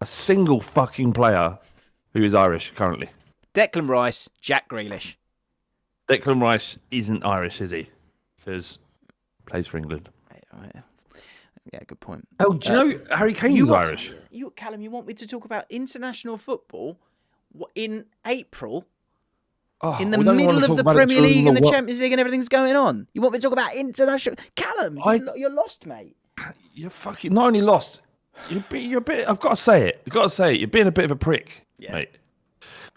a single fucking player who is Irish currently. Declan Rice, Jack Grealish. Declan Rice isn't Irish, is he? Because plays for England. Yeah, good point. Oh, do you know Harry Kane's Irish? Callum, you want me to talk about international football in April? In the middle of the Premier League and the Champions League and everything's going on. You want me to talk about international? Callum, you're lost, mate. You're fucking not only lost. You're a bit. I've got to say it. You're being a bit of a prick, mate.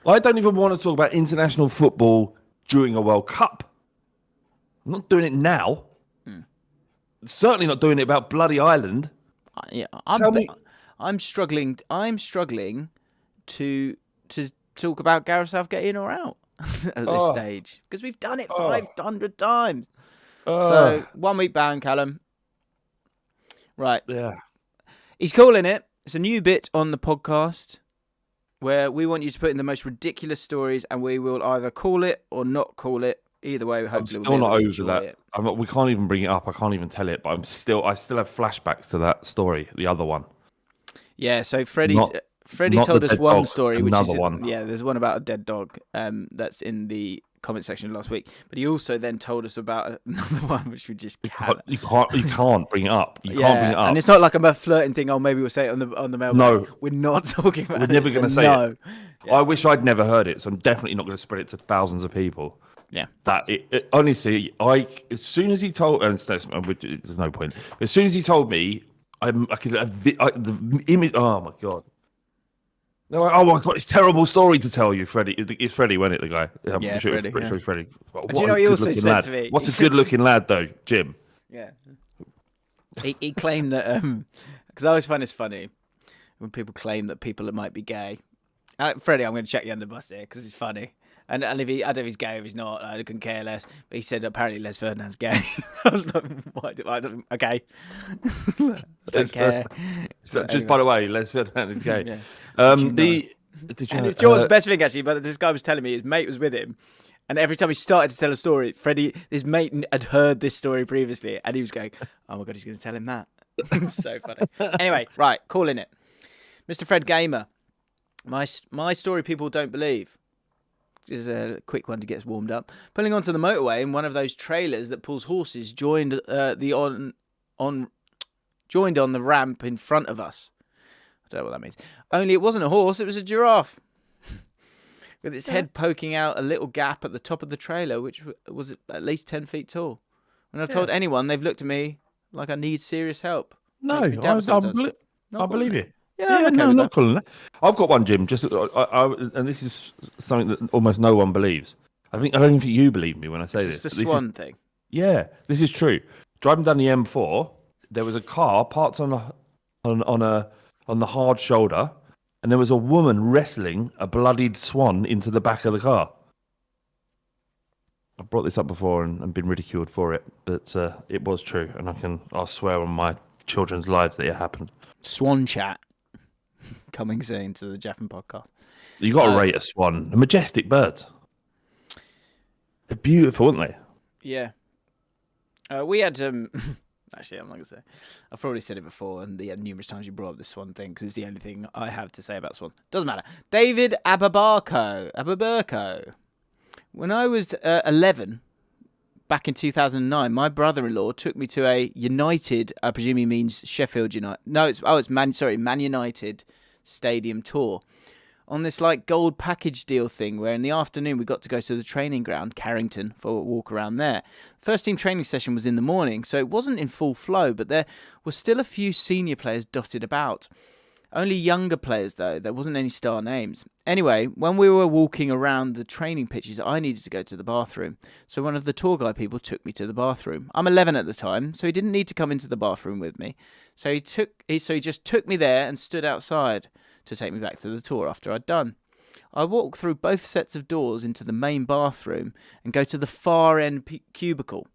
I don't even want to talk about international football during a World Cup. I'm not doing it now. Certainly not doing it about bloody Ireland. I'm struggling. I'm struggling to talk about Gareth Southgate in or out at this stage because we've done it 500 times. So 1 week ban, Callum. Right. Yeah. He's calling it. It's a new bit on the podcast where we want you to put in the most ridiculous stories, and we will either call it or not call it. Either way, hopefully I'm still not over that. We can't even bring it up. I can't even tell it. But I still have flashbacks to that story, the other one. Yeah. So Freddie told us one story, which is one. Yeah, there's one about a dead dog. That's in the comment section last week. But he also then told us about another one, which we just you can't bring it up. You can't bring it up. And it's not like a flirting thing. Oh, maybe we'll say it on the mail. No, we're not talking about. We're never going to say it. Yeah. I wish I'd never heard it, so I'm definitely not going to spread it to thousands of people. Yeah. That honestly, as soon as he told, and there's no point. As soon as he told me, the image. Oh my god. No, oh my god, it's a terrible story to tell you, Freddie. It's Freddie, wasn't it, the guy? Yeah, Freddie. Pretty sure it's Freddie. Do you know what he also said to me? What's a good-looking lad, though, Jim? Yeah. He claimed that because I always find this funny when people claim that people might be gay. Freddie, I'm going to check you under the bus here because it's funny. And if I don't know if he's gay or if he's not, I couldn't care less. But he said apparently Les Ferdinand's gay. I was like, why? Okay. I don't care. So, just by the way, Les Ferdinand is gay. Yeah. And it's George's best thing actually. But this guy was telling me his mate was with him, and every time he started to tell a story, his mate had heard this story previously, and he was going, "Oh my god, he's going to tell him that." So funny. Anyway, right, calling it, Mr. Fred Gamer. My story people don't believe. Is a quick one to get us warmed up. Pulling onto the motorway in one of those trailers that pulls horses joined on the ramp in front of us. I don't know what that means. Only it wasn't a horse, it was a giraffe. With its head poking out a little gap at the top of the trailer, which was at least 10 feet tall. When I've told anyone, they've looked at me like I need serious help. No, I believe you. Yeah, no, not calling that. I've got one, Jim. Just and this is something that almost no one believes. I don't think you believe me when I say this. It's the Swan thing. Yeah, this is true. Driving down the M4, there was a car parked on the hard shoulder, and there was a woman wrestling a bloodied swan into the back of the car. I've brought this up before and been ridiculed for it, but it was true, and I'll swear on my children's lives that it happened. Swan chat. Coming soon to the Jaffn podcast. You got to rate a swan. They're majestic birds. They're beautiful, aren't they? Yeah. We had Actually, I'm not going to say. I've probably said it before, and the numerous times you brought up the Swan thing, because it's the only thing I have to say about Swan. Doesn't matter. David Ababurko. When I was 11, back in 2009, my brother-in-law took me to a United, I presume he means Sheffield United. No, it's Man United stadium tour. On this like gold package deal thing where in the afternoon we got to go to the training ground, Carrington, for a walk around there. First team training session was in the morning, so it wasn't in full flow, but there were still a few senior players dotted about. Only younger players though, there wasn't any star names. Anyway, when we were walking around the training pitches, I needed to go to the bathroom. So one of the tour guide people took me to the bathroom. I'm 11 at the time, so he didn't need to come into the bathroom with me. So he just took me there and stood outside to take me back to the tour after I'd done. I walked through both sets of doors into the main bathroom and go to the far end cubicle.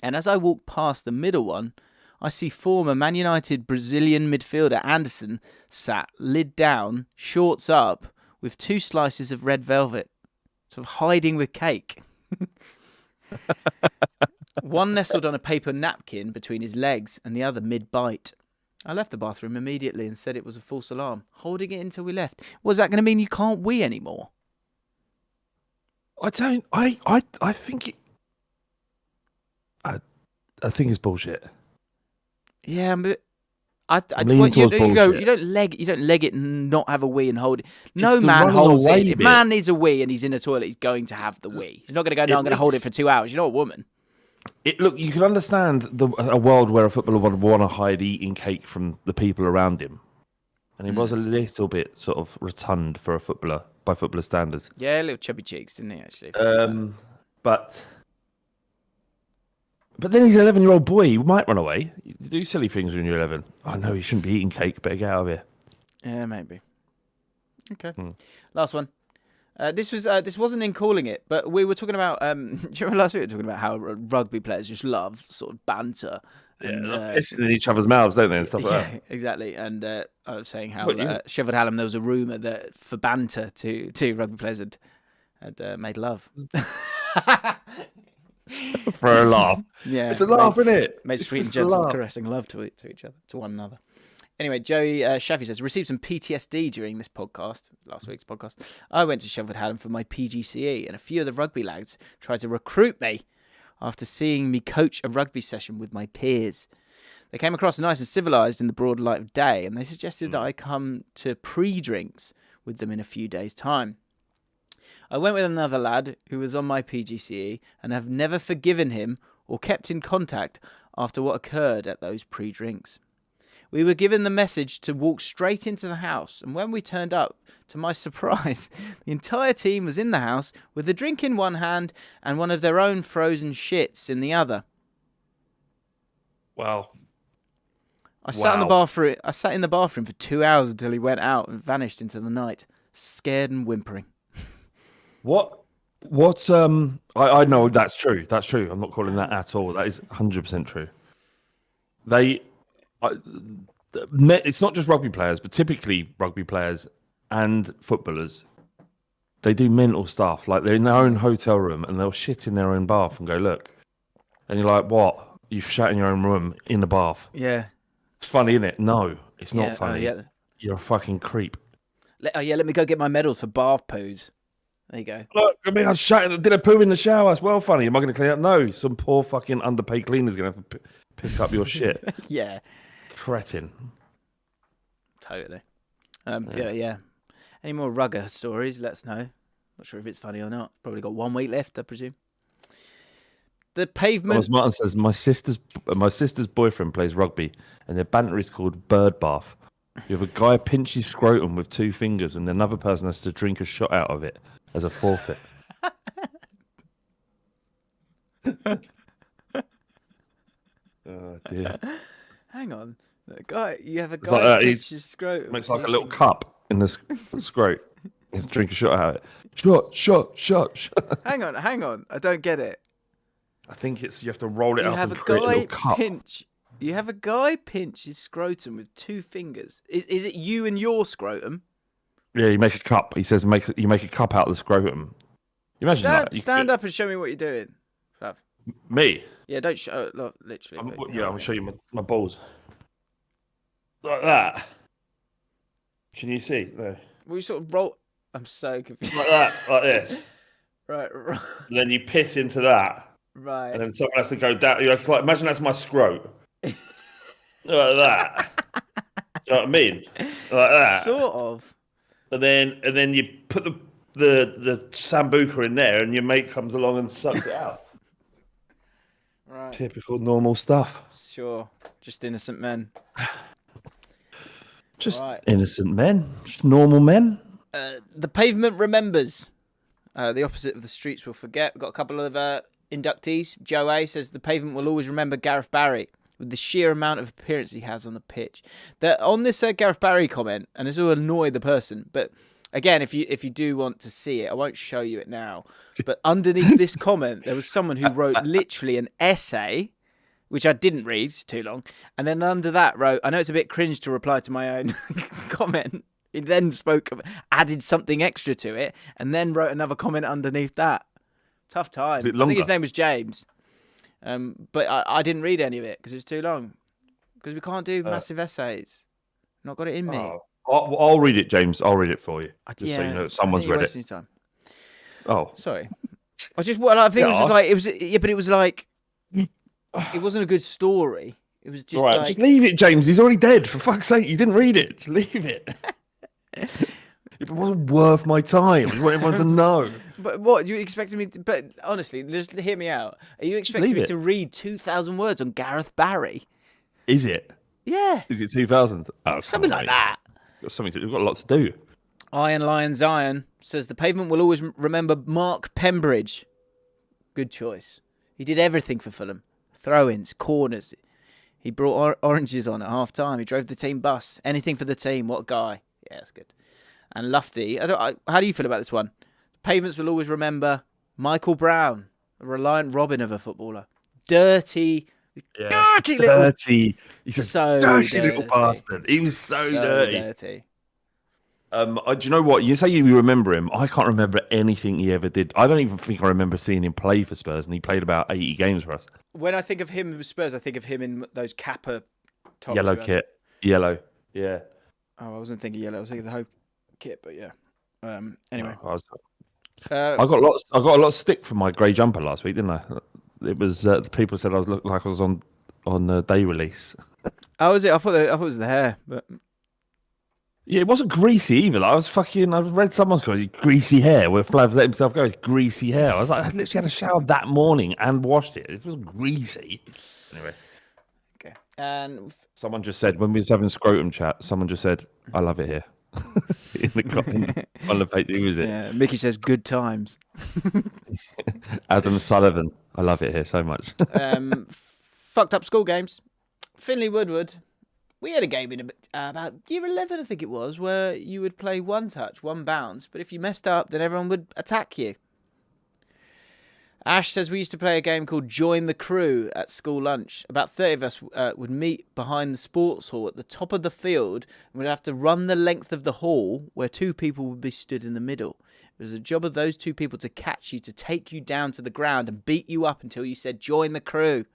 And as I walk past the middle one, I see former Man United Brazilian midfielder Anderson sat, lid down, shorts up, with 2 slices of red velvet, sort of hiding with cake. One nestled on a paper napkin between his legs and the other mid-bite. I left the bathroom immediately and said it was a false alarm, holding it until we left. Was that going to mean you can't wee anymore? I think it. I think it's bullshit. Yeah, but You don't leg it and not have a wee and hold it. No man holds it. If man needs a wee and he's in a toilet, he's going to have the wee. He's not going to go, no, I'm going to hold it for 2 hours. You're not a woman. Look, you can understand a world where a footballer would want to hide eating cake from the people around him. And he was a little bit sort of rotund for a footballer, by footballer standards. Yeah, little chubby cheeks, didn't he, actually? But then he's an 11-year-old boy. He might run away. You do silly things when you're 11. Oh, no, you shouldn't be eating cake. Better get out of here. Yeah, maybe. Okay. Last one. This wasn't in calling it, but we were talking about. Do you remember last week we were talking about how rugby players just love sort of banter. And, pissing in each other's mouths, don't they? And stuff like that. Exactly. And I was saying how Sheffield Hallam, there was a rumour that for banter, two rugby players had made love. For a laugh. Yeah, it's a laugh, isn't it? Made sweet and gentle caressing love to each other, to one another. Anyway, Joey Shafi says, received some PTSD during this podcast, last week's podcast. I went to Sheffield Hallam for my PGCE, and a few of the rugby lads tried to recruit me after seeing me coach a rugby session with my peers. They came across nice and civilised in the broad light of day, and they suggested that I come to pre-drinks with them in a few days' time. I went with another lad who was on my PGCE and have never forgiven him or kept in contact after what occurred at those pre-drinks. We were given the message to walk straight into the house, and when we turned up, to my surprise, the entire team was in the house with a drink in one hand and one of their own frozen shits in the other. Wow. I sat in the bathroom for 2 hours until he went out and vanished into the night, scared and whimpering. What? I know that's true. That's true. I'm not calling that at all. That is 100% true. It's not just rugby players, but typically rugby players and footballers. They do mental stuff. Like they're in their own hotel room and they'll shit in their own bath and go, look. And you're like, what? You've shat in your own room in the bath. Yeah. It's funny, isn't it? No, it's not funny. Yeah. You're a fucking creep. Let me go get my medals for bath poos. There you go. Look, I mean, did a poo in the shower. It's well funny. Am I going to clean up? No, some poor fucking underpaid cleaner's going to have to pick up your shit. Yeah. Cretin. Totally. Yeah. Any more rugger stories? Let us know. Not sure if it's funny or not. Probably got 1 week left, I presume. The pavement. Thomas Martin says my sister's boyfriend plays rugby, and their banter is called bird bath. You have a guy pinch his scrotum with 2 fingers, and another person has to drink a shot out of it as a forfeit. Oh dear. Hang on. You have a guy pinch his scrotum. Makes like a little cup in the scrot. You have to drink a shot out of it. Shot. Hang on. I don't get it. I think you have to roll it up and create a little cup. You have a guy pinch his scrotum with 2 fingers. Is it you and your scrotum? Yeah, you make a cup. He says you make a cup out of the scrotum. You imagine that? Stand up and show me what you're doing, Flav. Me? Yeah, don't show. Look, literally. I'm but, going to show you my balls. Like that. Can you see? There. We sort of roll. I'm so confused. Like that. Like this. Right. And then you piss into that. Right. And then someone has to go down. Like, imagine that's my scrote. Like that. Do you know what I mean? Like that. Sort of. And then you put the sambuca in there, and your mate comes along and sucks it out. Right. Typical normal stuff. Sure. Just innocent men. Just right. innocent men. Just normal men. The pavement remembers. The opposite of the streets will forget. We've got a couple of inductees. Joe A says the pavement will always remember Gareth Barry with the sheer amount of appearance he has on the pitch. On this Gareth Barry comment, and this will annoy the person, but again, if you do want to see it, I won't show you it now. But underneath this comment, there was someone who wrote literally an essay, which I didn't read, it's too long. And then under that wrote, I know it's a bit cringe to reply to my own comment. He then added something extra to it, and then wrote another comment underneath that. Tough time. I think his name was James. But I didn't read any of it because it's too long. Because we can't do massive essays. Not got it in me. I'll read it, James. I'll read it for you. Just so you know someone's read it. Time. Oh. Sorry. I think it was just like, but it was like, it wasn't a good story. It was just right, just leave it, James. He's already dead. For fuck's sake, you didn't read it. Just leave it. It wasn't worth my time. I just want everyone to know. But what you expected me to? But honestly, just hear me out. Are you expecting me to read 2,000 words on Gareth Barry? Is it? Yeah. Is it 2,000? Oh, something like that. We've got a lot to do. Iron Lion Zion says the pavement will always remember Mark Pembridge. Good choice. He did everything for Fulham. Throw-ins, corners. He brought oranges on at half-time. He drove the team bus. Anything for the team. What a guy. Yeah, that's good. And Lufty, how do you feel about this one? Pavements will always remember Michael Brown, a reliant Robin of a footballer. Dirty little... He's a dirty little bastard. He was so dirty. Do you know what? You say you remember him. I can't remember anything he ever did. I don't even think I remember seeing him play for Spurs, and he played about 80 games for us. When I think of him with Spurs, I think of him in those Kappa tops. Yellow kit. Yellow, yeah. Oh, I wasn't thinking yellow. I was thinking the whole kit, but yeah. Anyway. No, I got a lot of stick for my grey jumper last week, didn't I? It was people said I looked like I was on day release. Oh, was it? I thought it was the hair, but yeah, it wasn't greasy either. Like, I read someone's called greasy hair where Flav's let himself go. It's greasy hair. I was like, I literally had a shower that morning and washed it. It wasn't greasy. Anyway. Okay. And someone just said when we was having scrotum chat, someone just said, "I love it here." In the comment on the page, who was it? Yeah, Mickey says good times. Adam Sullivan, I love it here so much. Fucked up school games. Finley Woodward. We had a game in about year 11, I think it was, where you would play one touch, one bounce, but if you messed up, then everyone would attack you. Ash says we used to play a game called Join the Crew at school lunch. About 30 of us would meet behind the sports hall at the top of the field and we'd have to run the length of the hall where two people would be stood in the middle. It was the job of those two people to catch you, to take you down to the ground and beat you up until you said join the crew.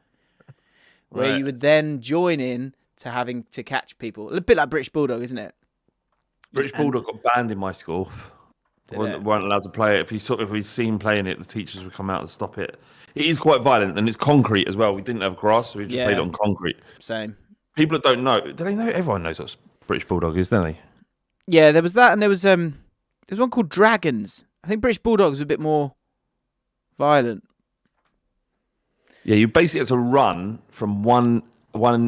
Where you would then join in to having to catch people. A bit like British Bulldog, isn't it? British Bulldog got banned in my school. Weren't allowed to play it. If we seen playing it, the teachers would come out and stop it. It is quite violent, and it's concrete as well. We didn't have grass, so we just played it on concrete. Same. People that don't know, do they know? Everyone knows what British Bulldog is, don't they? Yeah, there was that, and there was one called Dragons. I think British Bulldog was a bit more violent. Yeah, you basically had to run from one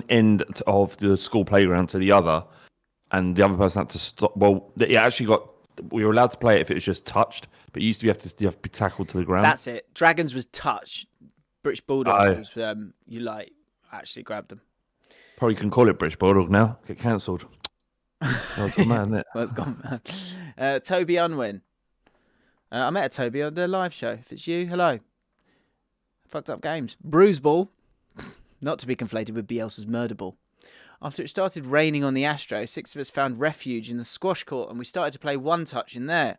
end of the school playground to the other, and the other person had to stop. Well, it actually got. We were allowed to play it if it was just touched, but it used to be you have to be tackled to the ground. That's it. Dragons was touch. British Bulldogs was you actually grabbed them. Probably can call it British Bulldog now. Get cancelled. That's gone mad, isn't it? Well, it's gone mad. Toby Unwin. I met a Toby on the live show. If it's you, hello. Fucked up games. Bruise ball. Not to be conflated with Bielsa's murder ball. After it started raining on the Astros, 6 of us found refuge in the squash court and we started to play one touch in there.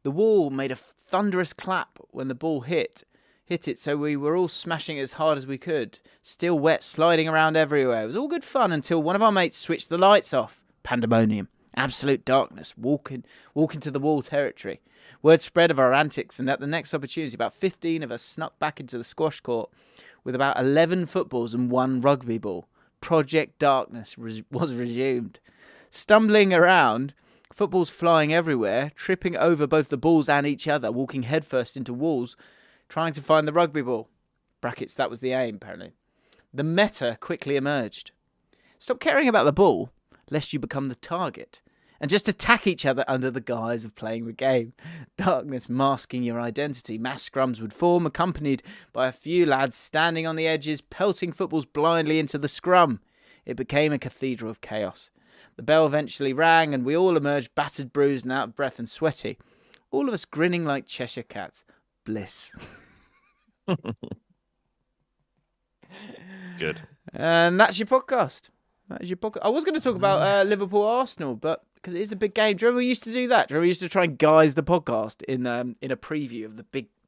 The wall made a thunderous clap when the ball hit hit it, so we were all smashing it as hard as we could. Still wet, sliding around everywhere. It was all good fun until one of our mates switched the lights off. Pandemonium. Absolute darkness. Walking to the wall territory. Word spread of our antics, and at the next opportunity, about 15 of us snuck back into the squash court with about 11 footballs and 1 rugby ball. Project Darkness was resumed. Stumbling around, footballs flying everywhere, tripping over both the balls and each other, walking headfirst into walls, trying to find the rugby ball. Brackets, that was the aim, apparently. The meta quickly emerged. Stop caring about the ball, lest you become the target, and just attack each other under the guise of playing the game. Darkness masking your identity. Mass scrums would form, accompanied by a few lads standing on the edges, pelting footballs blindly into the scrum. It became a cathedral of chaos. The bell eventually rang, and we all emerged battered, bruised, and out of breath and sweaty. All of us grinning like Cheshire cats. Bliss. Good. And that's your podcast. That is your podcast. I was going to talk about Liverpool Arsenal, but because it is a big game. Do you remember we used to do that? Do you remember we used to try and guise the podcast in a preview of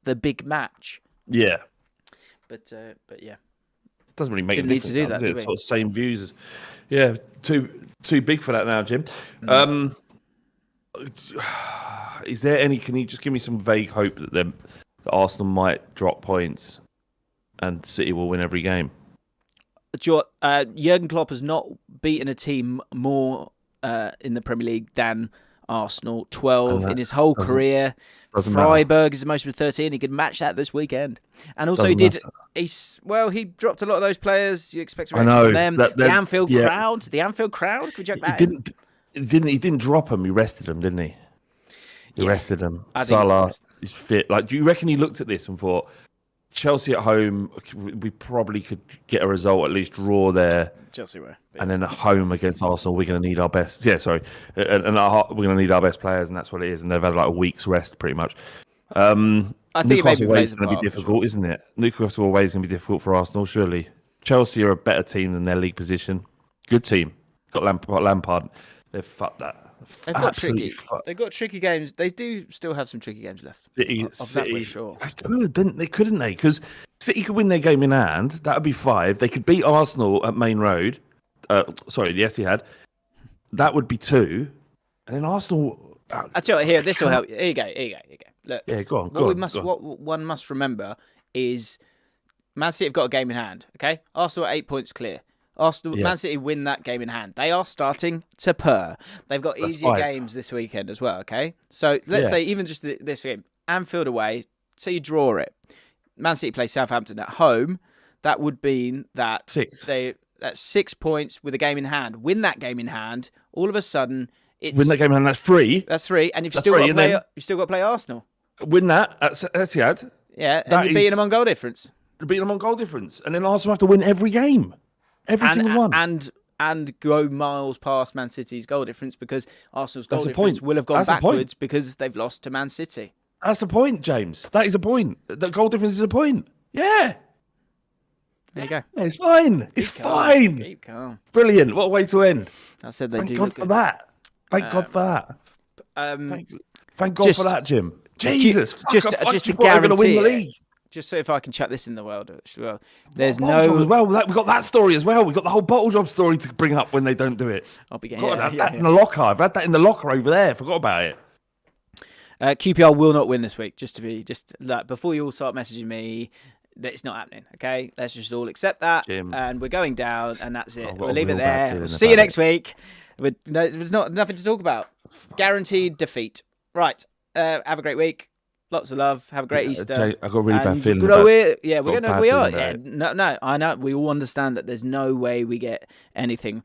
the big match? Yeah. But yeah, Doesn't really make Didn't a need difference. to do that, does it? did we? Sort of same views as, yeah, too big for that now, Jim. Is there any? Can you just give me some vague hope that Arsenal might drop points and City will win every game? Jurgen Klopp has not beaten a team more in the Premier League than Arsenal. 12 in his whole career. Freiburg is the most with 13. He could match that this weekend. And also he dropped a lot of those players. You expect a reaction from them. The Anfield crowd. The Anfield crowd. Could you check that? He didn't drop them. He rested them, didn't he? He rested them. Salah is fit. Like, do you reckon he looked at this and thought, Chelsea at home, we probably could get a result, at least draw there. Chelsea were. And then at home against Arsenal, we're going to need our best. Yeah, sorry. And we're going to need our best players, and that's what it is. And they've had like a week's rest, pretty much. I think Newcastle away is going to be difficult, isn't it? Newcastle away is going to be difficult for Arsenal, surely. Chelsea are a better team than their league position. Good team. Got Lampard. They've fucked that. They've got tricky games. They do still have some tricky games left. City, we're sure. Couldn't they? Because City could win their game in hand. That would be 5. They could beat Arsenal at Main Road. The Etihad. That would be 2. And then Arsenal. I tell you what, here, this will help you. Here you go. Look. Yeah, go on. What one must remember is Man City have got a game in hand. Okay, Arsenal are 8 points clear. Man City win that game in hand. They are starting to purr. They've got easier games this weekend as well, okay? So let's say even just this game, Anfield away, say you draw it. Man City play Southampton at home. That would mean that 6. That's 6 points with a game in hand. Win that game in hand. All of a sudden, win that game in hand. That's 3. That's 3, and you've still got to play Arsenal. Win that at Etihad. Yeah, and you're beating them on goal difference. And then Arsenal have to win every game. Every single one. And go miles past Man City's goal difference because Arsenal's goal difference will have gone backwards because they've lost to Man City. That's a point, James. That is a point. The goal difference is a point. Yeah. There you go. Yeah, it's fine. It's fine. Keep calm. Brilliant. What a way to end. I said they Thank do God look for good. that. Thank God for that. Thank God for that, Jim. Jesus. Just to guarantee win the league. Just so if I can chuck this in the world as well. There's no... as well. We've got that story as well. We've got the whole bottle job story to bring up when they don't do it. I'll be getting that in the locker. I've had that in the locker over there. Forgot about it. QPR will not win this week. Before you all start messaging me, it's not happening. Okay, let's just all accept that, Jim. And we're going down, and that's it. We'll leave it there. We'll see you next week. There's nothing to talk about. Guaranteed defeat. Right. Have a great week. Lots of love. Have a great Easter. Jay, I've got a really bad feeling. We are. Yeah, no, I know. We all understand that there's no way we get anything